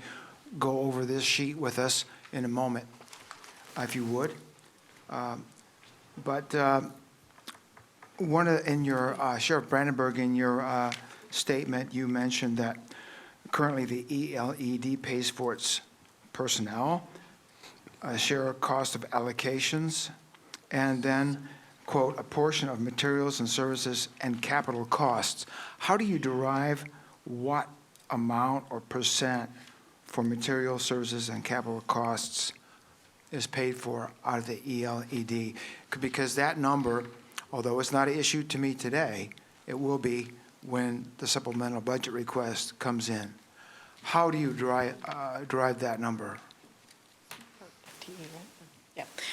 go over this sheet with us in a moment, if you would. But in your, Sheriff Brandenburg, in your statement, you mentioned that currently the ELED pays for its personnel, share cost of allocations, and then, quote, "a portion of materials and services and capital costs." How do you derive what amount or percent for material, services, and capital costs is paid for out of the ELED? Because that number, although it's not an issue to me today, it will be when the supplemental budget request comes in. How do you derive that number?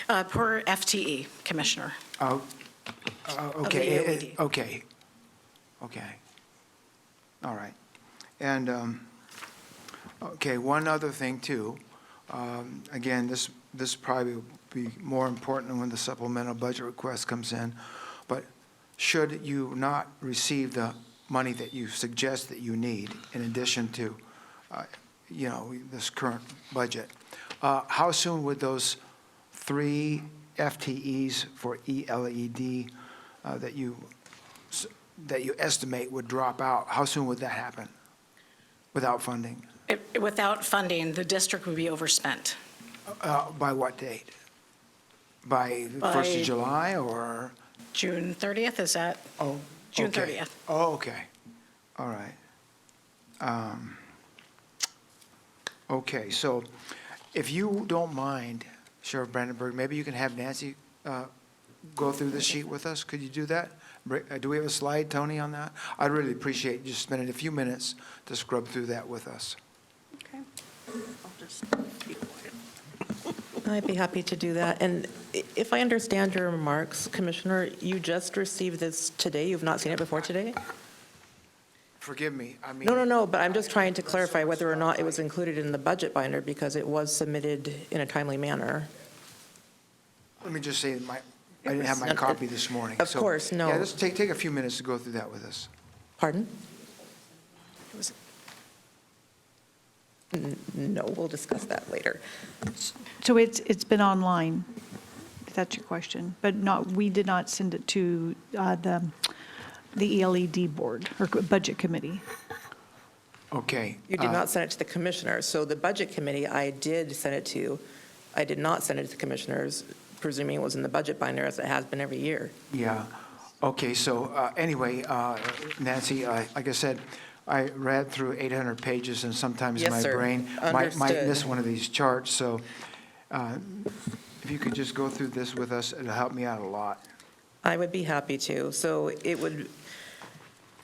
Per FTE, Commissioner. Okay, ELED. okay. All right. And, okay, one other thing too. Again, this probably will be more important when the supplemental budget request comes in. But should you not receive the money that you suggest that you need, in addition to, this current budget, how soon would those 3 FTEs for ELED that you estimate would drop out, how soon would that happen without funding? Without funding, the district would be overspent. By what date? By the 1st of July or? June 30th, is that? Oh, June okay. 30th. Oh, okay. All right. Okay, so if you don't mind, Sheriff Brandenburg, maybe you can have Nancy go through the sheet with us. Could you do that? Do we have a slide, Tony, on that? I'd really appreciate you spending a few minutes to scrub through that with us. Okay. I'll just be quiet. I'd be happy to do that. And if I understand your remarks, Commissioner, you just received this today? You've not seen it before today? Forgive me, I mean. No, but I'm just trying to clarify whether or not it was included in the budget binder because it was submitted in a timely manner. Let me just say, I didn't have my copy this morning. Of so- course, no. Yeah, let's take a few minutes to go through that with us. Pardon? No, we'll discuss that later. So it's been online, if that's your question, but we did not send it to the ELED board or budget committee. Okay. You did not send it to the commissioners. So the budget committee, I did send it to. I did not send it to the commissioners, presuming it was in the budget binder as it has been every year. Yeah. Okay, so anyway, Nancy, like I said, I read through 800 pages, and sometimes Yes, my sir. brain might Understood. miss one of these charts. So if you could just go through this with us, it'll help me out a lot. I would be happy to. So it would,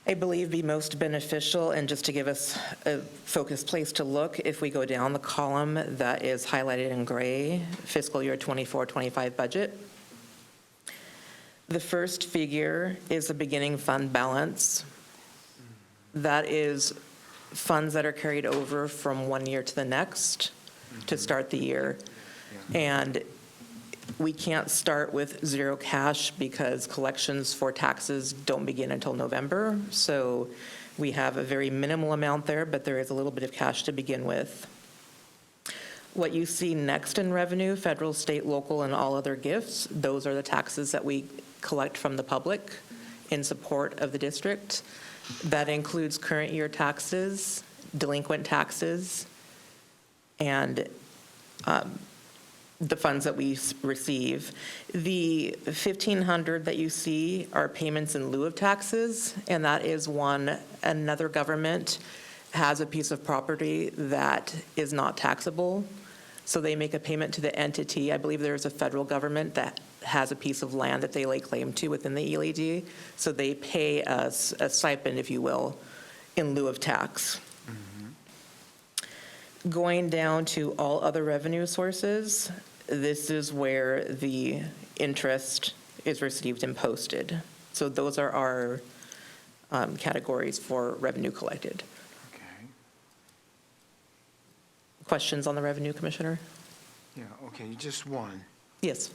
I believe, be most beneficial, and just to give us a focused place to look, if we go down the column that is highlighted in gray, fiscal year 24-25 budget. The first figure is the beginning fund balance. That is funds that are carried over from one year to the next to start the year. And we can't start with zero cash because collections for taxes don't begin until November. So we have a very minimal amount there, but there is a little bit of cash to begin with. What you see next in revenue, federal, state, local, and all other gifts, those are the taxes that we collect from the public in support of the district. That includes current year taxes, delinquent taxes, and the funds that we receive. The $1,500 that you see are payments in lieu of taxes, and that is one, another government has a piece of property that is not taxable, so they make a payment to the entity. I believe there's a federal government that has a piece of land that they lay claim to within the ELED, so they pay us a stipend, if you will, in lieu of tax. Going down to all other revenue sources, this is where the interest is received and posted. So those are our categories for revenue collected. Okay. Questions on the revenue, Commissioner? Yeah, okay, just one. Yes.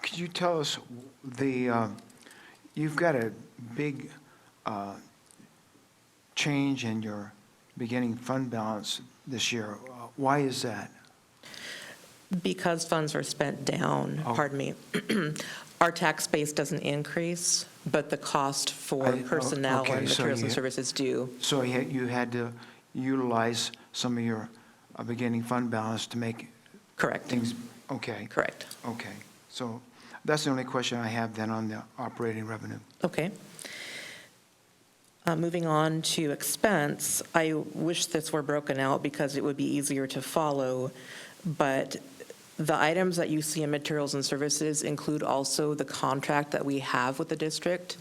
Could you tell us you've got a big change in your beginning fund balance this year. Why is that? Because funds are spent down, Oh. pardon me, our tax base doesn't increase, but the cost for personnel okay, and so materials and you- services do. So you had to utilize some of your beginning fund balance to make Correct, things, okay, correct. okay. So that's the only question I have then on the operating revenue. Okay. Moving on to expense, I wish this were broken out because it would be easier to follow, but the items that you see in materials and services include also the contract that we have with the district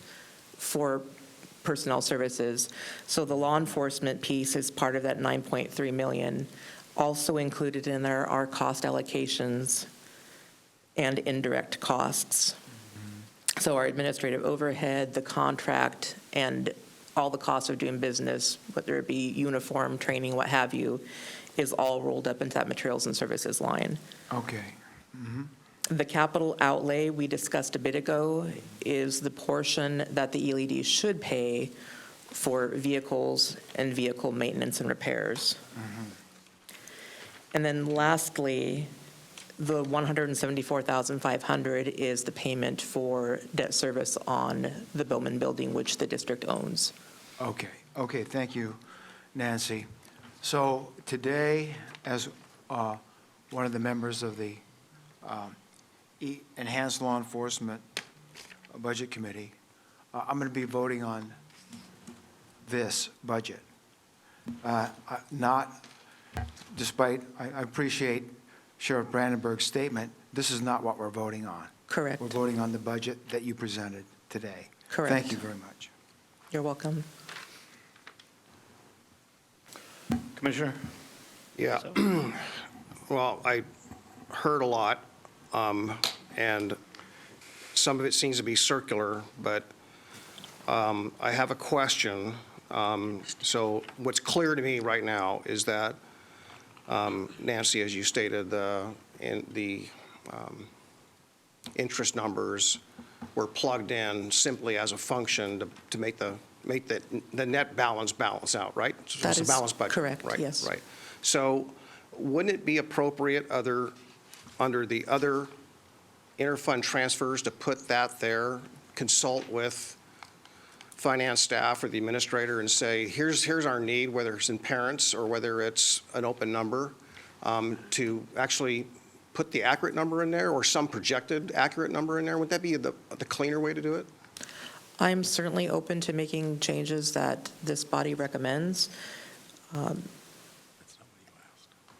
for personnel services. So the law enforcement piece is part of that 9.3 million. Also included in there are cost allocations and indirect costs. So our administrative overhead, the contract, and all the costs of doing business, whether it be uniform, training, what have you, is all rolled up into that materials and services line. Okay. The capital outlay we discussed a bit ago is the portion that the ELED should pay for vehicles and vehicle maintenance and repairs. And then lastly, the $174,500 is the payment for debt service on the Bowman Building, which the district owns. Okay, okay, thank you, Nancy. So today, as one of the members of the Enhanced Law Enforcement Budget Committee, I'm going to be voting on this budget. Not, despite, I appreciate Sheriff Brandenburg's statement, this is not what we're voting on. Correct. We're voting on the budget that you presented today. Correct. Thank you very much. You're welcome. Commissioner? Yeah. Well, I heard a lot, and some of it seems to be circular, but I have a question. So what's clear to me right now is that, Nancy, as you stated, the interest numbers were plugged in simply as a function to make the net balance out, right? So That it's a is balanced budget. correct, Right, yes. Right. So wouldn't it be appropriate under the other interfund transfers to put that there, consult with finance staff or the administrator and say, here's our need, whether it's in parents or whether it's an open number, to actually put the accurate number in there or some projected accurate number in there? Would that be the cleaner way to do it? I'm certainly open to making changes that this body recommends.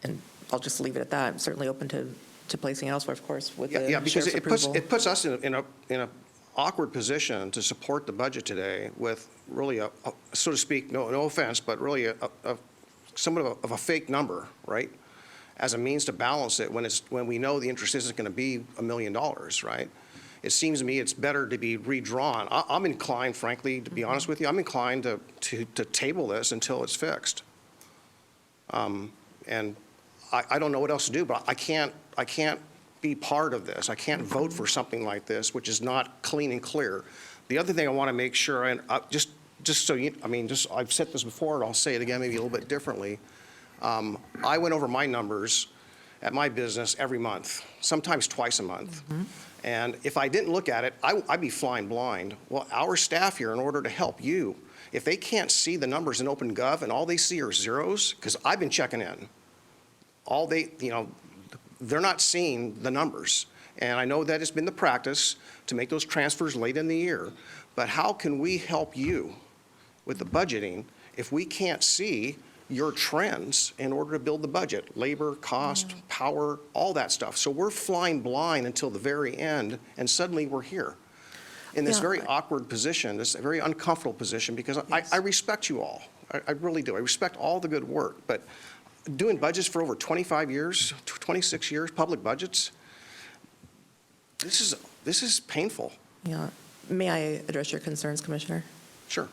And I'll just leave it at that. I'm certainly open to placing it elsewhere, of course, with the Yeah, because sheriff's approval. it puts us in a awkward position to support the budget today with really a so to speak, no offense, but really a somewhat of a fake number, right? As a means to balance it when we know the interest isn't going to be $1 million, right? It seems to me it's better to be redrawn. I'm inclined, frankly, to be honest with you, I'm inclined to table this until it's fixed. And I don't know what else to do, but I can't be part of this. I can't vote for something like this, which is not clean and clear. The other thing I want to make sure, and just so you, I've said this before, and I'll say it again maybe a little bit differently. I went over my numbers at my business every month, sometimes twice a month. And if I didn't look at it, I'd be flying blind. Well, our staff here, in order to help you, if they can't see the numbers in OpenGov and all they see are zeros, because I've been checking in, they're not seeing the numbers. And I know that it's been the practice to make those transfers late in the year. But how can we help you with the budgeting if we can't see your trends in order to build the budget? Labor, cost, power, all that stuff. So we're flying blind until the very end, and suddenly we're here in this Yeah. very awkward position, this very uncomfortable position, because I respect you all. I really do. I respect all the good work. But doing budgets for over 25 years, 26 years, public budgets, this is painful. Yeah. May I address your concerns, Commissioner? Sure.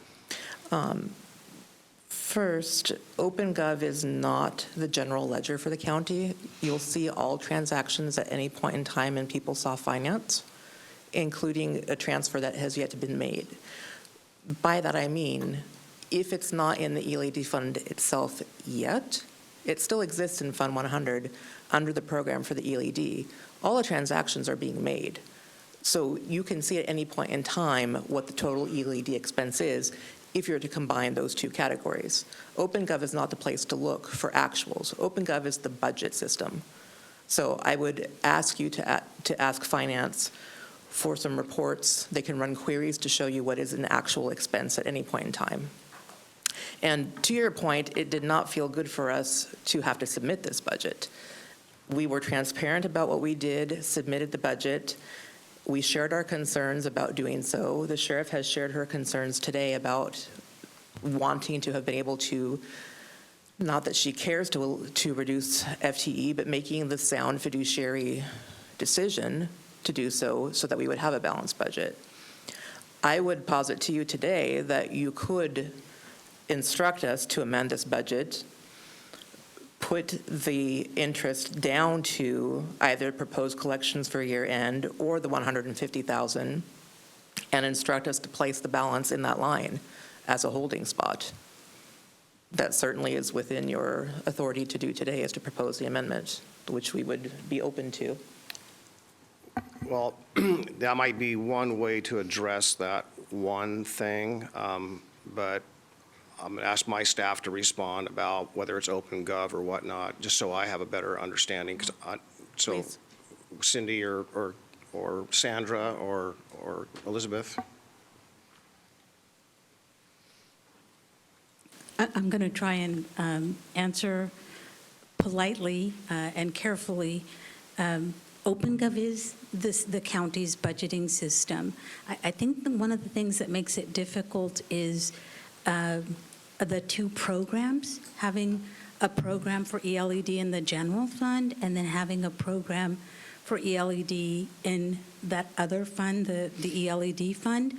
First, OpenGov is not the general ledger for the county. You'll see all transactions at any point in time in PeopleSoft Finance, including a transfer that has yet to been made. By that I mean, if it's not in the ELAD fund itself yet, It still exists in Fund 100 under the program for the ELED. All the transactions are being made. So you can see at any point in time what the total ELED expense is if you're to combine those two categories. OpenGov is not the place to look for actuals. OpenGov is the budget system. So I would ask you to ask Finance for some reports. They can run queries to show you what is an actual expense at any point in time. And to your point, it did not feel good for us to have to submit this budget. We were transparent about what we did, submitted the budget. We shared our concerns about doing so. The sheriff has shared her concerns today about wanting to have been able to, not that she cares to reduce FTE, but making the sound fiduciary decision to do so that we would have a balanced budget. I would posit to you today that you could instruct us to amend this budget, put the interest down to either proposed collections for year end or the $150,000, and instruct us to place the balance in that line as a holding spot. That certainly is within your authority to do today, is to propose the amendment, which we would be open to. Well, that might be one way to address that one thing, but I'm going to ask my staff to respond about whether it's OpenGov or whatnot, just so I have a better understanding. So Please. Cindy or Sandra or Elizabeth? I'm going to try and answer politely and carefully. OpenGov is the county's budgeting system. I think one of the things that makes it difficult is the two programs, having a program for ELED in the general fund and then having a program for ELED in that other fund, the ELED fund.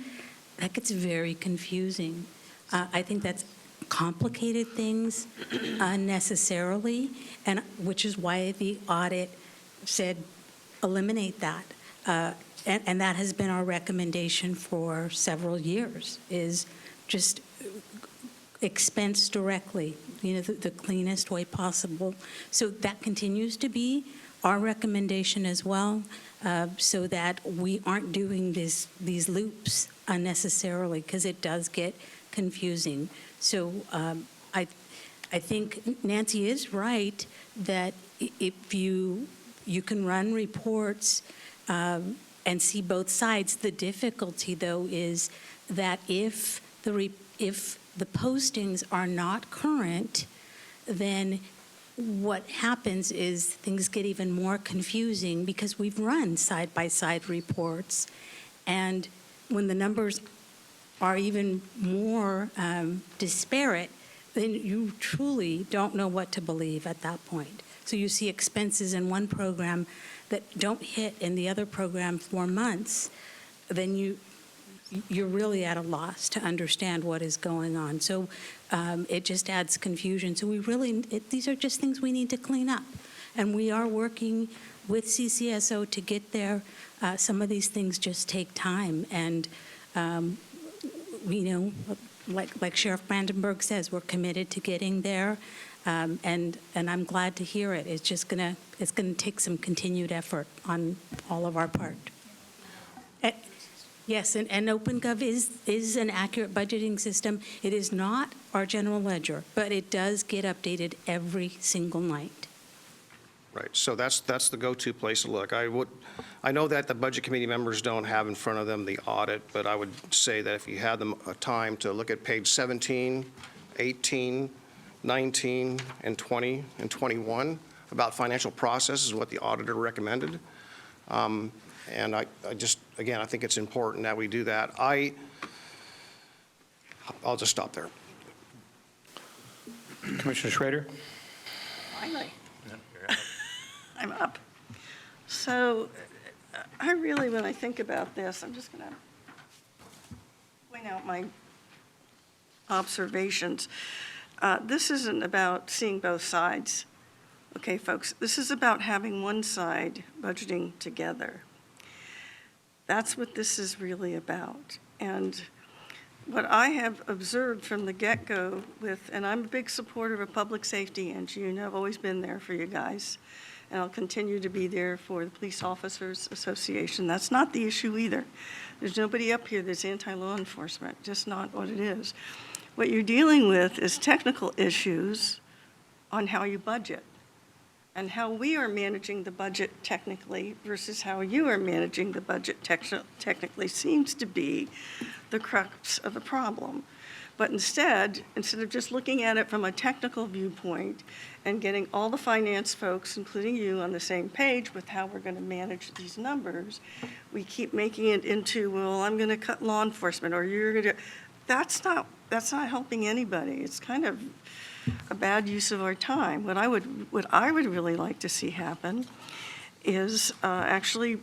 That gets very confusing. I think that's complicated things unnecessarily, and which is why the audit said eliminate that. And that has been our recommendation for several years, is just expense directly, the cleanest way possible. So that continues to be our recommendation as well, so that we aren't doing these loops unnecessarily, because it does get confusing. So I think Nancy is right that if you can run reports and see both sides. The difficulty, though, is that if the postings are not current, then what happens is things get even more confusing, because we've run side-by-side reports, and when the numbers are even more disparate, then you truly don't know what to believe at that point. So you see expenses in one program that don't hit in the other program for months, then you're really at a loss to understand what is going on. So it just adds confusion. So these are just things we need to clean up. And we are working with CCSO to get there. Some of these things just take time. And, like Sheriff Brandenburg says, we're committed to getting there. And I'm glad to hear it. It's just gonna take some continued effort on all of our part. Yes, and OpenGov is an accurate budgeting system. It is not our general ledger, but it does get updated every single night. Right, so that's the go-to place to look. I know that the Budget Committee members don't have in front of them the audit, but I would say that if you had them a time to look at page 17, 18, 19, and 20, and 21 about financial processes, what the auditor recommended. And I just, again, I think it's important that we do that. I'll just stop there. Commissioner Schrader? Finally. I'm up. So I really, when I think about this, I'm just going to point out my observations. This isn't about seeing both sides. Okay, folks, this is about having one side budgeting together. That's what this is really about. And what I have observed from the get-go with, and I'm a big supporter of public safety, and you know, I've always been there for you guys, and I'll continue to be there for the Police Officers Association. That's not the issue either. There's nobody up here that's anti-law enforcement, just not what it is. What you're dealing with is technical issues on how you budget and how we are managing the budget technically versus how you are managing the budget technically seems to be the crux of the problem. But instead of just looking at it from a technical viewpoint and getting all the finance folks, including you, on the same page with how we're going to manage these numbers, we keep making it into, well, I'm going to cut law enforcement, or you're going to, that's not helping anybody. It's kind of a bad use of our time. What I would really like to see happen is actually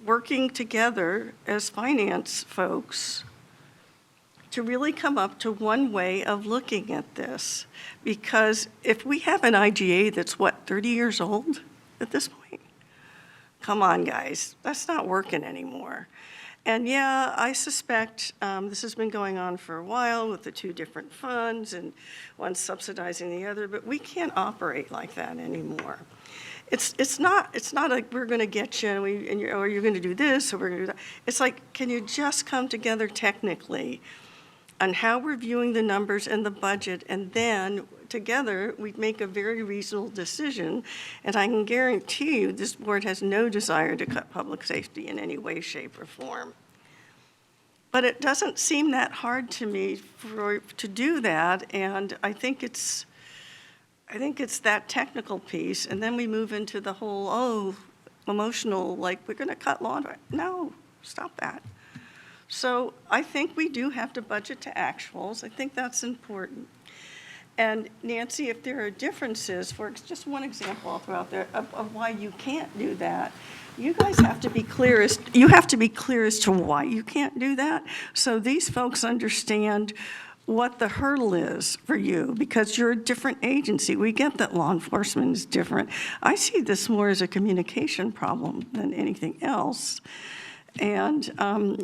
working together as finance folks to really come up to one way of looking at this. Because if we have an IGA that's, 30 years old at this point? Come on, guys, that's not working anymore. And yeah, I suspect this has been going on for a while with the two different funds and one subsidizing the other, but we can't operate like that anymore. It's not like we're going to get you or you're going to do this or we're going to do that. It's like, can you just come together technically on how we're viewing the numbers and the budget, and then together we make a very reasonable decision. And I can guarantee you this board has no desire to cut public safety in any way, shape, or form. But it doesn't seem that hard to me to do that, and I think it's that technical piece, and then we move into the whole, emotional, like we're going to cut law. No, stop that. So I think we do have to budget to actuals. I think that's important. And Nancy, if there are differences, for just one example I'll throw out there of why you can't do that, you guys have to be clear as to why you can't do that. So these folks understand what the hurdle is for you, because you're a different agency. We get that law enforcement is different. I see this more as a communication problem than anything else. And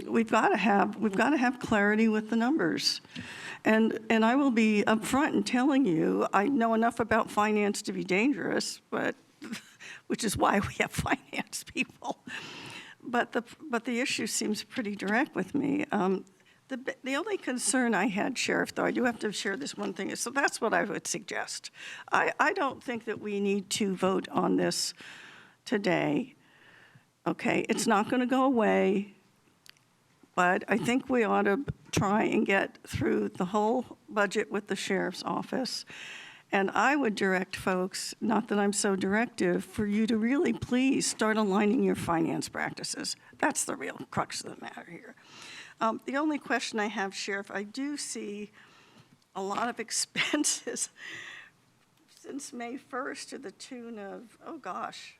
we've got to have clarity with the numbers. And I will be upfront in telling you, I know enough about finance to be dangerous, but which is why we have finance people. But the issue seems pretty direct with me. The only concern I had, Sheriff, though, I do have to share this one thing, so that's what I would suggest. I don't think that we need to vote on this today. Okay, it's not going to go away, but I think we ought to try and get through the whole budget with the sheriff's office. And I would direct folks, not that I'm so directive, for you to really please start aligning your finance practices. That's the real crux of the matter here. The only question I have, Sheriff, I do see a lot of expenses since May 1st to the tune of, oh gosh,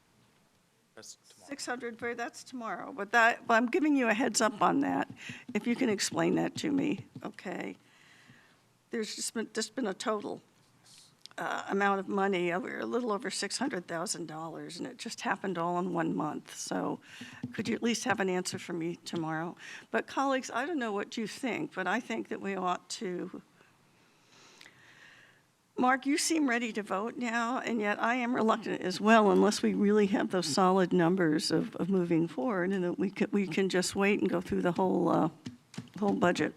That's tomorrow. 600, that's tomorrow. But I'm giving you a heads up on that, if you can explain that to me, okay? There's just been a total amount of money, a little over $600,000, and it just happened all in 1 month. So could you at least have an answer for me tomorrow? But colleagues, I don't know what you think, but I think that we ought to. Mark, you seem ready to vote now, and yet I am reluctant as well, unless we really have those solid numbers of moving forward, and that we can just wait and go through the whole budget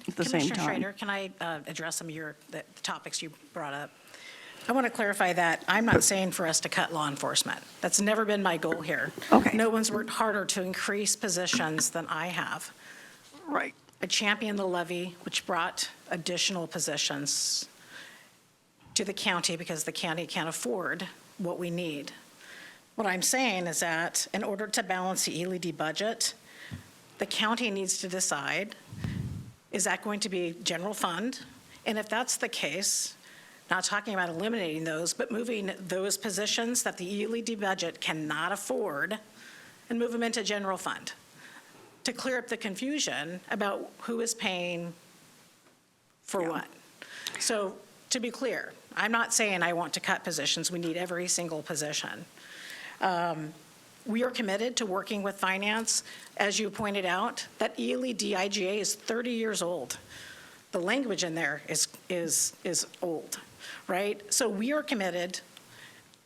at the same time. Commissioner Schrader, can I address some of the topics you brought up? I want to clarify that I'm not saying for us to cut law enforcement. That's never been my goal here. Okay. No one's worked harder to increase positions than I have. Right. I championed the levy, which brought additional positions to the county because the county can't afford what we need. What I'm saying is that in order to balance the ELD budget, the county needs to decide, is that going to be general fund? And if that's the case, not talking about eliminating those, but moving those positions that the ELD budget cannot afford and move them into general fund to clear up the confusion about who is paying for what. So to be clear, I'm not saying I want to cut positions. We need every single position. We are committed to working with finance. As you pointed out, that ELED IGA is 30 years old. The language in there is old, right? So we are committed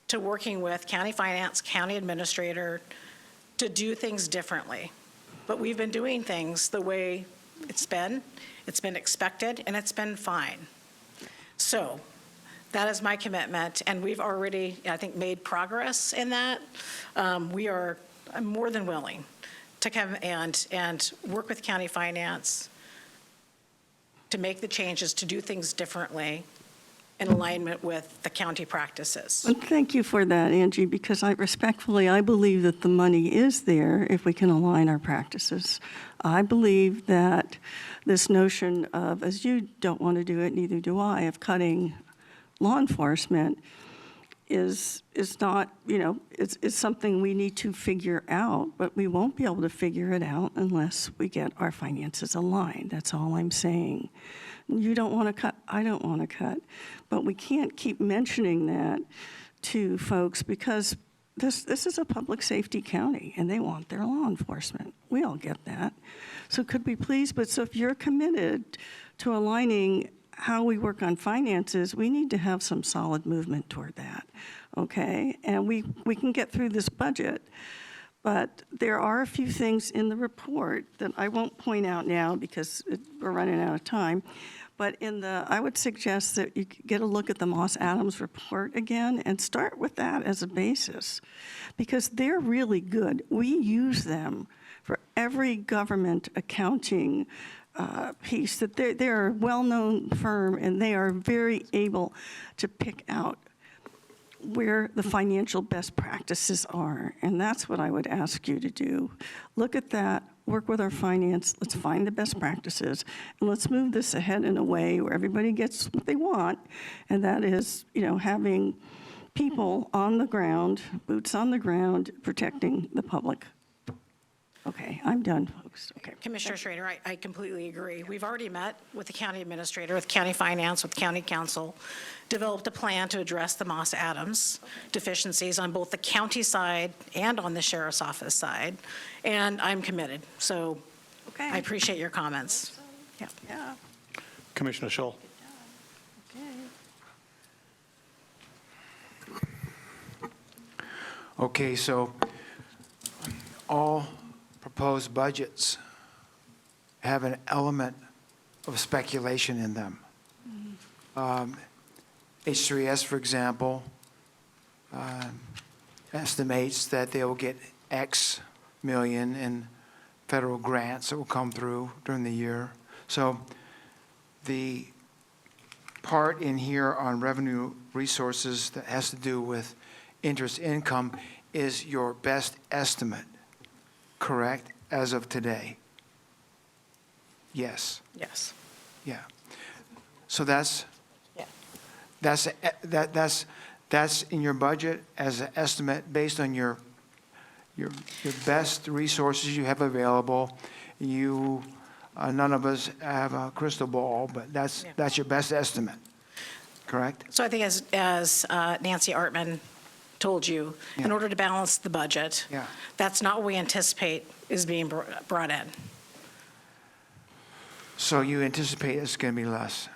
to working with county finance, county administrator, to do things differently. But we've been doing things the way it's been expected, and it's been fine. So that is my commitment, and we've already, I think, made progress in that. We are more than willing to come and work with county finance to make the changes, to do things differently in alignment with the county practices. And thank you for that, Angie, because I believe that the money is there if we can align our practices. I believe that this notion of, as you don't want to do it, neither do I, of cutting law enforcement is not, it's something we need to figure out, but we won't be able to figure it out unless we get our finances aligned. That's all I'm saying. You don't want to cut, I don't want to cut, but we can't keep mentioning that to folks because this is a public safety county and they want their law enforcement. We all get that. So could we please, so if you're committed to aligning how we work on finances, we need to have some solid movement toward that, okay? And we can get through this budget, but there are a few things in the report that I won't point out now because we're running out of time. But I would suggest that you get a look at the Moss Adams report again and start with that as a basis because they're really good. We use them for every government accounting piece. That they're a well-known firm and they are very able to pick out where the financial best practices are. And that's what I would ask you to do. Look at that, work with our finance, let's find the best practices, and let's move this ahead in a way where everybody gets what they want, and that is, having people on the ground, boots on the ground, protecting the public. Okay, I'm done, folks. Okay. Commissioner Schrader, I completely agree. We've already met with the county administrator, with county finance, with county council, developed a plan to address the Moss Adams deficiencies on both the county side and on the sheriff's office side, and I'm committed. So I appreciate your comments. Yeah. Commissioner Schull. Okay, so all proposed budgets have an element of speculation in them. H3S, for example, estimates that they will get X million in federal grants that will come through during the year. So the part in here on revenue resources that has to do with interest income is your best estimate, correct, as of today? Yes. Yes. Yeah. So that's in your budget as an estimate based on your best resources you have available. None of us have a crystal ball, but that's your best estimate, correct? So I think as Nancy Artman told you, in order to balance the budget, that's not what we anticipate is being brought in. So you anticipate it's going to be less?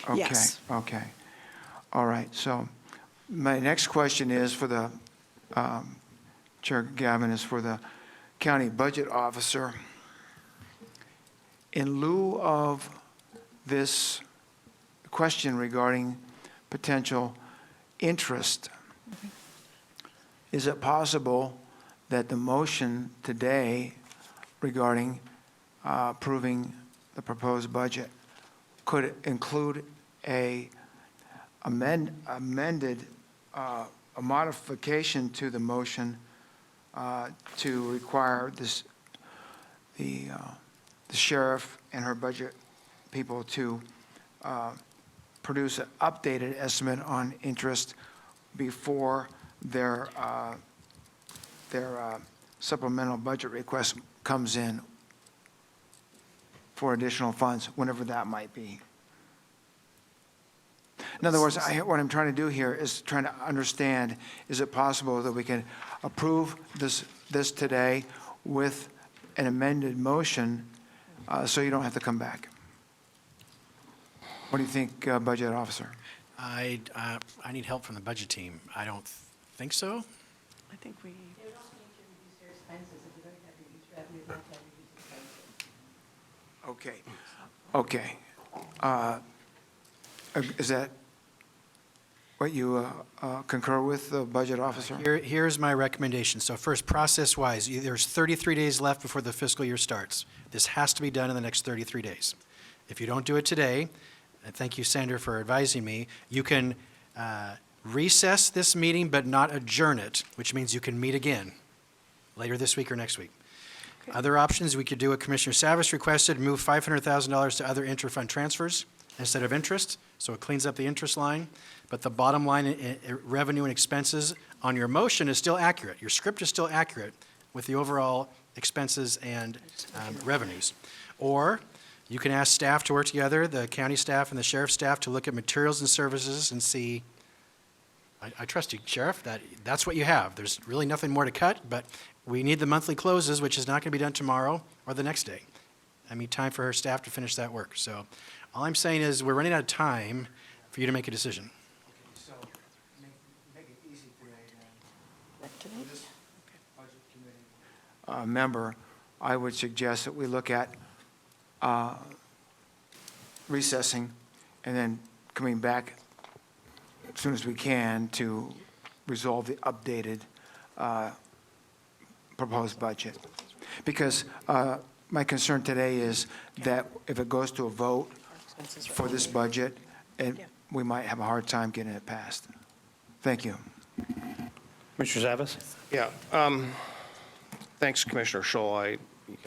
Okay. Yes. Okay. All right. So my next question is for the, Chair Gavin, is for the county budget officer. In lieu of this question regarding potential interest, is it possible that the motion today regarding approving the proposed budget could include a modification to the motion to require the sheriff and her budget people to produce an updated estimate on interest before their supplemental budget request comes in for additional funds, whenever that might be. In other words, what I'm trying to do here is trying to understand, is it possible that we can approve this today with an amended motion, so you don't have to come back? What do you think, Budget Officer? I need help from the budget team. I don't think so. I think we, Okay. Is that what you concur with, the Budget Officer? Here's my recommendation. So first, process-wise, there's 33 days left before the fiscal year starts. This has to be done in the next 33 days. If you don't do it today, and thank you, Sandra, for advising me, you can recess this meeting but not adjourn it, which means you can meet again later this week or next week. Other options, we could do what Commissioner Savas requested, move $500,000 to other interfund transfers instead of interest, so it cleans up the interest line. But the bottom line, revenue and expenses on your motion is still accurate. Your script is still accurate with the overall expenses and revenues. Or you can ask staff to work together, the county staff and the sheriff's staff, to look at materials and services and see, I trust you, Sheriff, that's what you have. There's really nothing more to cut, but we need the monthly closes, which is not going to be done tomorrow or the next day. I need time for her staff to finish that work. So all I'm saying is we're running out of time for you to make a decision. So make it easy today, then. For this Budget Committee member, I would suggest that we look at recessing and then coming back as soon as we can to resolve the updated proposed budget. Because my concern today is that if it goes to a vote for this budget, we might have a hard time getting it passed. Thank you. Commissioner Savas? Yeah. Thanks, Commissioner Scholl.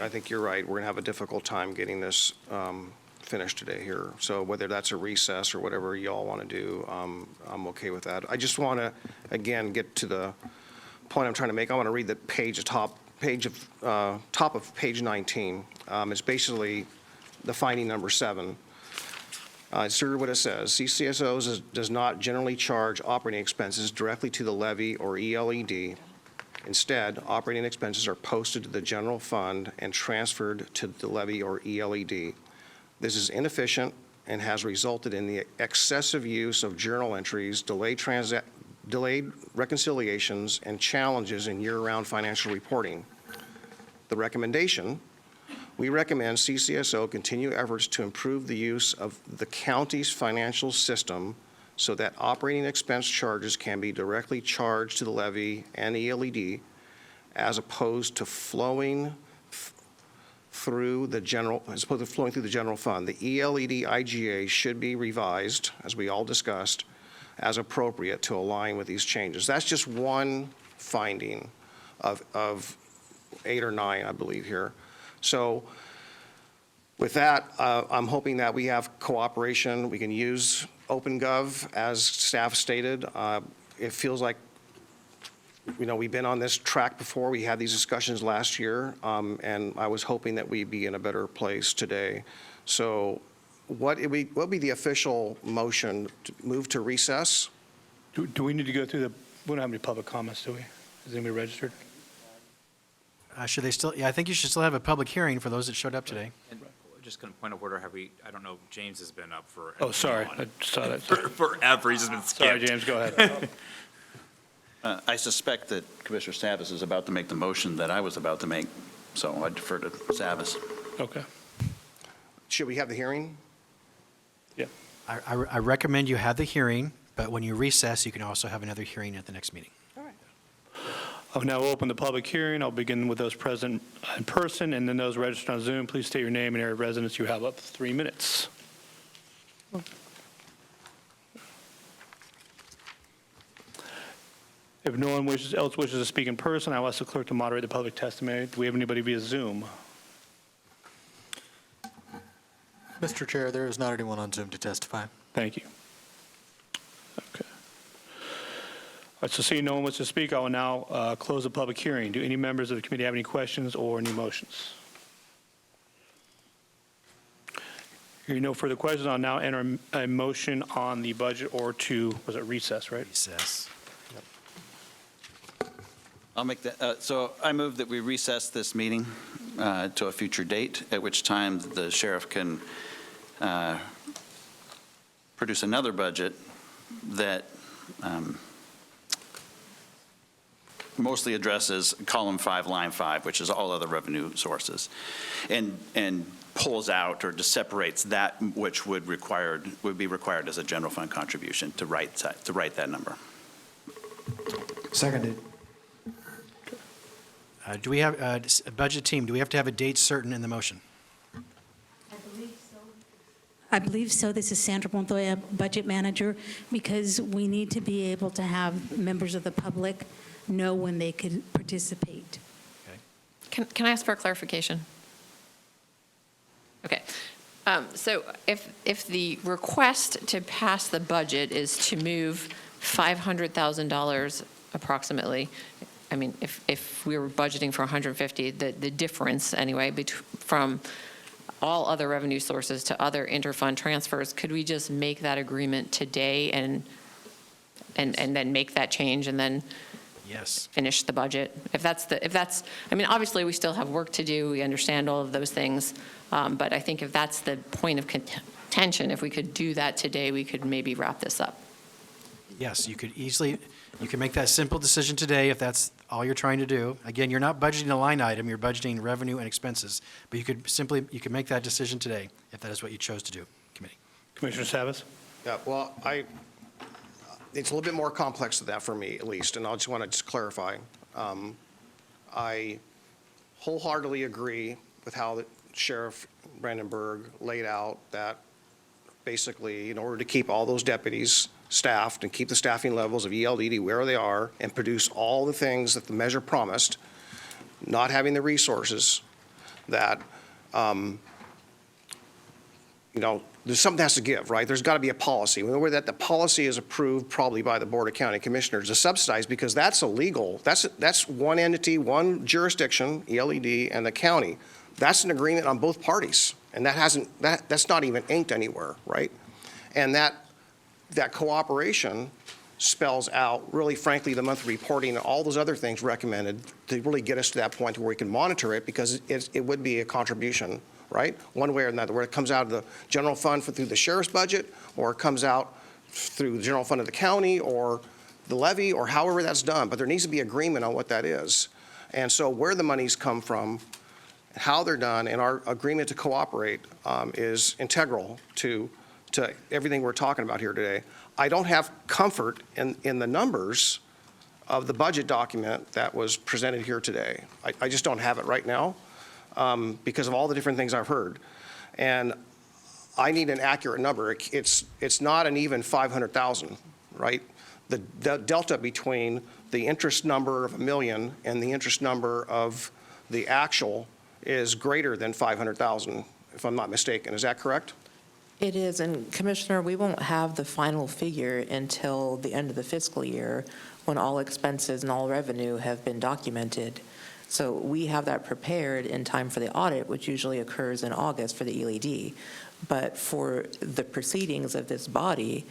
I think you're right. We're going to have a difficult time getting this finished today here. So whether that's a recess or whatever y'all want to do, I'm okay with that. I just want to, again, get to the point I'm trying to make. I want to read the top of page 19. It's basically the finding number 7. It's what it says. CCSOs does not generally charge operating expenses directly to the levy or ELED. Instead, operating expenses are posted to the general fund and transferred to the levy or ELED. This is inefficient and has resulted in the excessive use of journal entries, delayed reconciliations, and challenges in year-round financial reporting. The recommendation, we recommend CCSO continue efforts to improve the use of the county's financial system so that operating expense charges can be directly charged to the levy and ELED as opposed to flowing through the general fund. The ELED IGA should be revised, as we all discussed, as appropriate to align with these changes. That's just one finding of 8 or 9, I believe, here. So with that, I'm hoping that we have cooperation. We can use OpenGov, as staff stated. It feels like, we've been on this track before. We had these discussions last year, and I was hoping that we'd be in a better place today. So what would be the official motion? To move to recess? Do we need to go through we don't have any public comments, do we? Is anybody registered? Should they still, I think you should still have a public hearing for those that showed up today. And just going to point of order, I don't know, James has been up for. Oh, sorry, I saw that. Forever, he's just been skipped. Sorry, James, go ahead. I suspect that Commissioner Savas is about to make the motion that I was about to make, so I defer to Savas. Okay. Should we have the hearing? Yeah. I recommend you have the hearing, but when you recess, you can also have another hearing at the next meeting. I'll now open the public hearing. I'll begin with those present in person, and then those registered on Zoom. Please state your name and area of residence. You have up to 3 minutes. If no one else wishes to speak in person, I'll ask the clerk to moderate the public testimony. Do we have anybody via Zoom? Mr. Chair, there is not anyone on Zoom to testify. Thank you. Okay. All right, so seeing no one wants to speak, I will now close the public hearing. Do any members of the committee have any questions or any motions? Hearing no further questions, I'll now enter a motion on the budget or to, was it recess, right? Recess. I'll make that, so I move that we recess this meeting to a future date, at which time the sheriff can produce another budget that mostly addresses column 5, line 5, which is all other revenue sources, and pulls out or just separates that which would be required as a general fund contribution to write that number. Seconded. Do we have, a budget team, do we have to have a date certain in the motion? I believe so. This is Sandra Montoya, Budget Manager, because we need to be able to have members of the public know when they could participate. Can I ask for a clarification? Okay. So if the request to pass the budget is to move $500,000 approximately, I mean, if we were budgeting for 150, the difference anyway from all other revenue sources to other interfund transfers, could we just make that agreement today and then make that change and then Yes. finish the budget? If that's, I mean, obviously, we still have work to do. We understand all of those things. But I think if that's the point of contention, if we could do that today, we could maybe wrap this up. Yes, you could make that simple decision today if that's all you're trying to do. Again, you're not budgeting a line item, you're budgeting revenue and expenses. But you could make that decision today if that is what you chose to do, committee. Commissioner Savas? Yeah, well, it's a little bit more complex than that for me, at least, and I just want to just clarify. I wholeheartedly agree with how the Sheriff Brandenburg laid out that basically, in order to keep all those deputies staffed and keep the staffing levels of ELDD where they are and produce all the things that the measure promised, not having the resources, that, there's something that has to give, right? There's got to be a policy. Where that the policy is approved probably by the Board of County Commissioners to subsidize, because that's illegal. That's one entity, one jurisdiction, ELED, and the county. That's an agreement on both parties, and that's not even inked anywhere, right? And that cooperation spells out, really frankly, the monthly reporting and all those other things recommended to really get us to that point where we can monitor it, because it would be a contribution, right? One way or another, where it comes out of the general fund through the sheriff's budget, or it comes out through the general fund of the county, or the levy, or however that's done. But there needs to be agreement on what that is. And so where the monies come from, how they're done, and our agreement to cooperate is integral to everything we're talking about here today. I don't have comfort in the numbers of the budget document that was presented here today. I just don't have it right now because of all the different things I've heard. And I need an accurate number. It's not an even 500,000, right? The delta between the interest number of $1 million and the interest number of the actual is greater than 500,000, if I'm not mistaken. Is that correct? It is, and Commissioner, we won't have the final figure until the end of the fiscal year, when all expenses and all revenue have been documented. So we have that prepared in time for the audit, which usually occurs in August for the ELD. But for the proceedings of this body,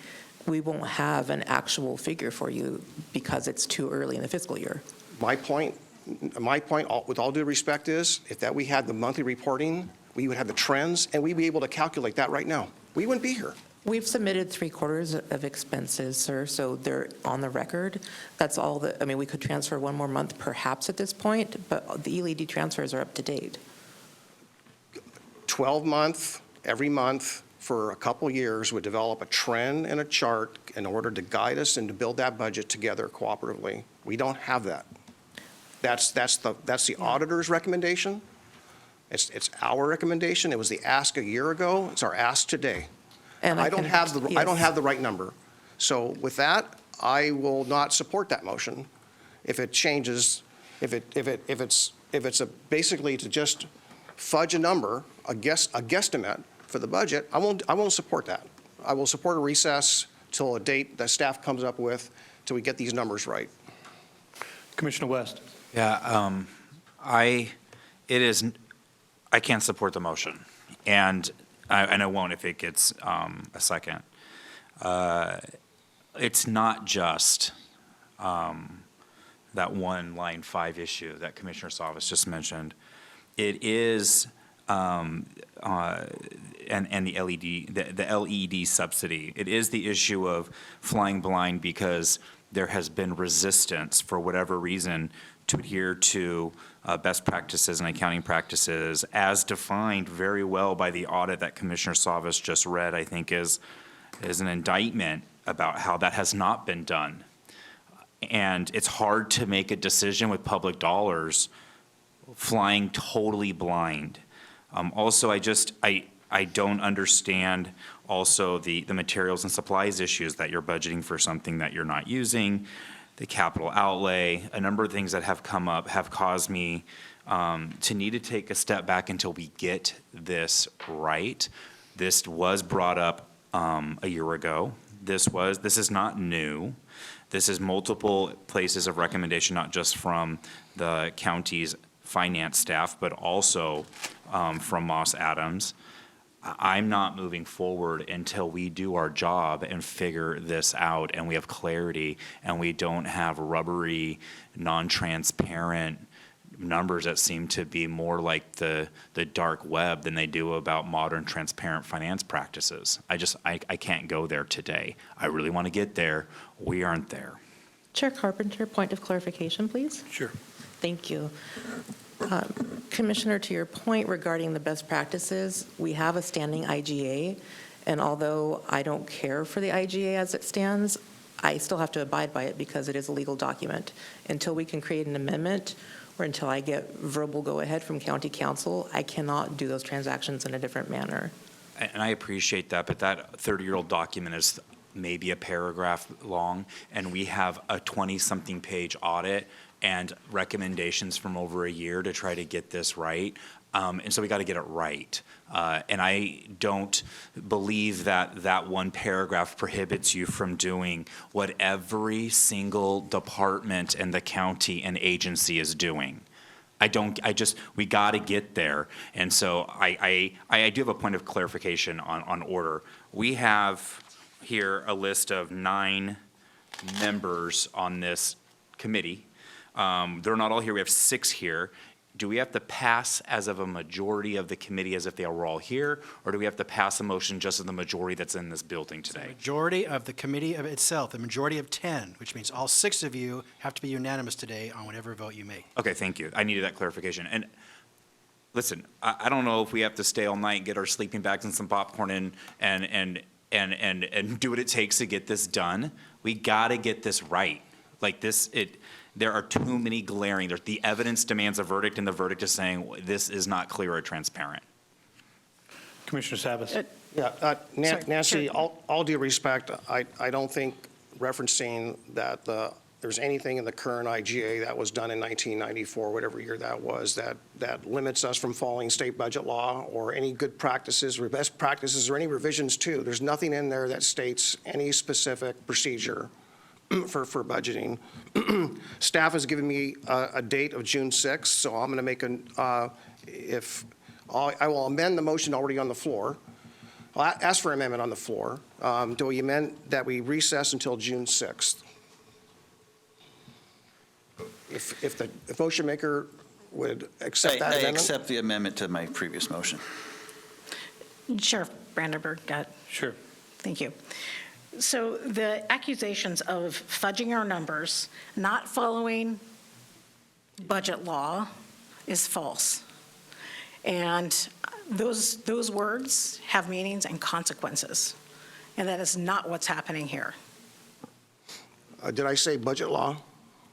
we won't have an actual figure for you because it's too early in the fiscal year. My point, with all due respect, is if that we had the monthly reporting, we would have the trends, and we'd be able to calculate that right now. We wouldn't be here. We've submitted 3/4 of expenses, sir, so they're on the record. That's all that, I mean, we could transfer one more month perhaps at this point, but the ELD transfers are up to date. 12-month, every month for a couple years would develop a trend and a chart in order to guide us and to build that budget together cooperatively. We don't have that. That's the auditor's recommendation. It's our recommendation. It was the ask a year ago. It's our ask today. And I don't have the right number. So with that, I will not support that motion. If it changes, if it's basically to just fudge a number, a guesstimate for the budget, I won't support that. I will support a recess till a date that staff comes up with till we get these numbers right. Commissioner West? Yeah, I can't support the motion. And and I won't if it gets a second. It's not just that one line 5 issue that Commissioner Savas just mentioned. It is, and the LED subsidy. It is the issue of flying blind because there has been resistance for whatever reason to adhere to best practices and accounting practices as defined very well by the audit that Commissioner Savas just read, I think is an indictment about how that has not been done. And it's hard to make a decision with public dollars flying totally blind. Also, I don't understand also the materials and supplies issues that you're budgeting for something that you're not using, the capital outlay, a number of things that have come up have caused me to need to take a step back until we get this right. This was brought up a year ago. This is not new. This is multiple places of recommendation, not just from the county's finance staff, but also from Moss Adams. I'm not moving forward until we do our job and figure this out and we have clarity and we don't have rubbery, non-transparent numbers that seem to be more like the dark web than they do about modern transparent finance practices. I can't go there today. I really want to get there. We aren't there. Chair Carpenter, point of clarification, please. Sure. Thank you. Commissioner, to your point regarding the best practices, we have a standing IGA, and although I don't care for the IGA as it stands, I still have to abide by it because it is a legal document. Until we can create an amendment or until I get verbal go-ahead from county council, I cannot do those transactions in a different manner. And I appreciate that, but that 30-year-old document is maybe a paragraph long, and we have a 20-something page audit and recommendations from over a year to try to get this right. And so we got to get it right. And I don't believe that that one paragraph prohibits you from doing what every single department in the county and agency is doing. We got to get there. And so I do have a point of clarification on order. We have here a list of 9 members on this committee. They're not all here. We have 6 here. Do we have to pass as of a majority of the committee as if they were all here? Or do we have to pass a motion just as the majority that's in this building The today? majority of the committee of itself, the majority of 10, which means all 6 of you have to be unanimous today on whatever vote you make. Okay, thank you. I needed that clarification. And listen, I don't know if we have to stay all night, get our sleeping bags and some popcorn and do what it takes to get this done. We got to get this right. Like this, there are too many glaring, the evidence demands a verdict, and the verdict is saying this is not clear or transparent. Commissioner Savas. Yeah, Sorry, Nancy, sure. all due respect, I don't think referencing that there's anything in the current IGA that was done in 1994, whatever year that was, that limits us from following state budget law or any good practices or best practices or any revisions too. There's nothing in there that states any specific procedure for budgeting. Staff has given me a date of June 6th, so I'm going to make I will amend the motion already on the floor. I'll ask for amendment on the floor. Do we amend that we recess until June 6th? If the motion maker would accept that I amendment? accept the amendment to my previous motion. Sheriff Brandenburg, Sure. thank you. So the accusations of fudging our numbers, not following budget law is false. And those words have meanings and consequences. And that is not what's happening here. Did I say budget law?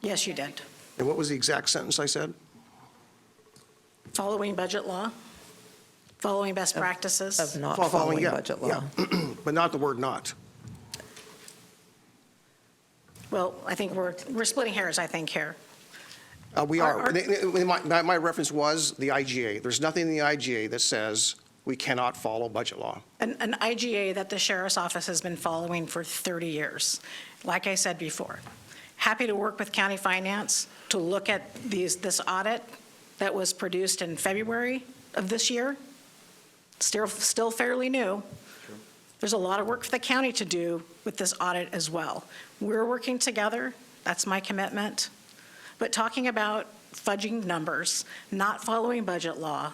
Yes, you did. And what was the exact sentence I said? Following budget law, following best practices. Of not Following, following yeah, budget law. yeah. But not the word not. Well, I think we're splitting hairs, I think, here. We are. My reference was the IGA. There's nothing in the IGA that says we cannot follow budget law. An IGA that the sheriff's office has been following for 30 years. Like I said before, happy to work with county finance to look at this audit that was produced in February of this year still fairly new. There's a lot of work for the county to do with this audit as well. We're working together, that's my commitment. But talking about fudging numbers, not following budget law,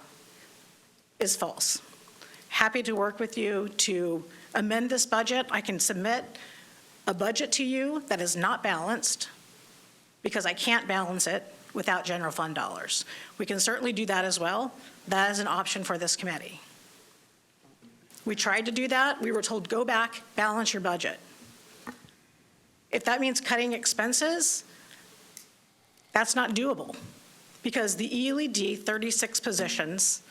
is false. Happy to work with you to amend this budget. I can submit a budget to you that is not balanced, because I can't balance it without general fund dollars. We can certainly do that as well. That is an option for this committee. We tried to do that. We were told, go back, balance your budget. If that means cutting expenses, that's not doable, because the ELED 36 positions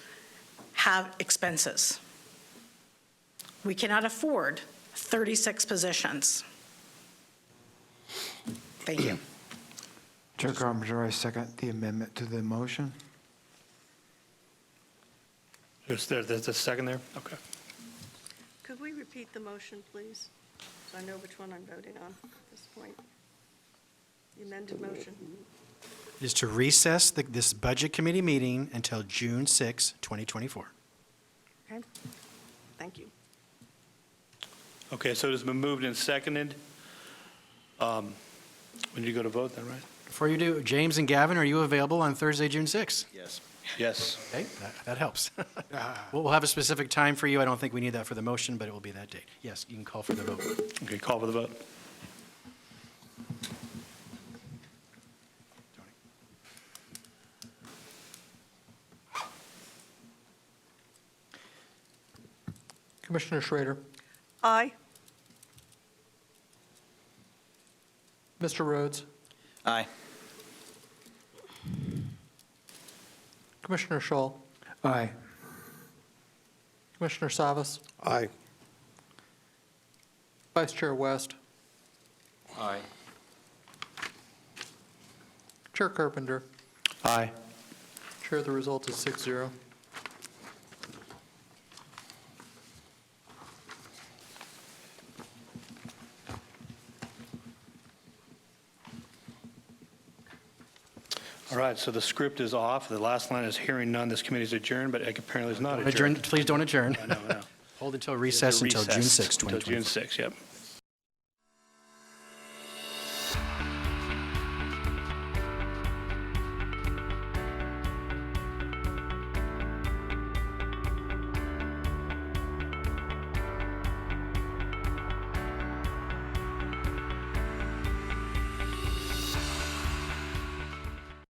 have expenses. We cannot afford 36 positions. Thank you. Chair Carpenter, I second the amendment to the motion. There's a second there? Okay. Could we repeat the motion, please? So I know which one I'm voting on at this point. The amended motion. Is to recess this Budget Committee meeting until June 6, 2024. Okay? Thank you. Okay, so it has been moved and seconded. When you go to vote then, right? Before you do, James and Gavin, are you available on Thursday, June 6th? Yes. Yes. Okay, that helps. We'll have a specific time for you. I don't think we need that for the motion, but it will be that date. Yes, you can call for the vote. Okay, call for the vote. Commissioner Schrader, Aye. Mr. Rhodes, Aye. Commissioner Schull, Aye. Commissioner Savas, Aye. Vice Chair West, Aye. Chair Carpenter. Aye. Chair, the result is 6-0. All right, so the script is off. The last line is hearing none. This committee is adjourned, but apparently is not adjourned. Please don't adjourn. I know. Hold until recess until June 6, Until 2024. June 6, yep.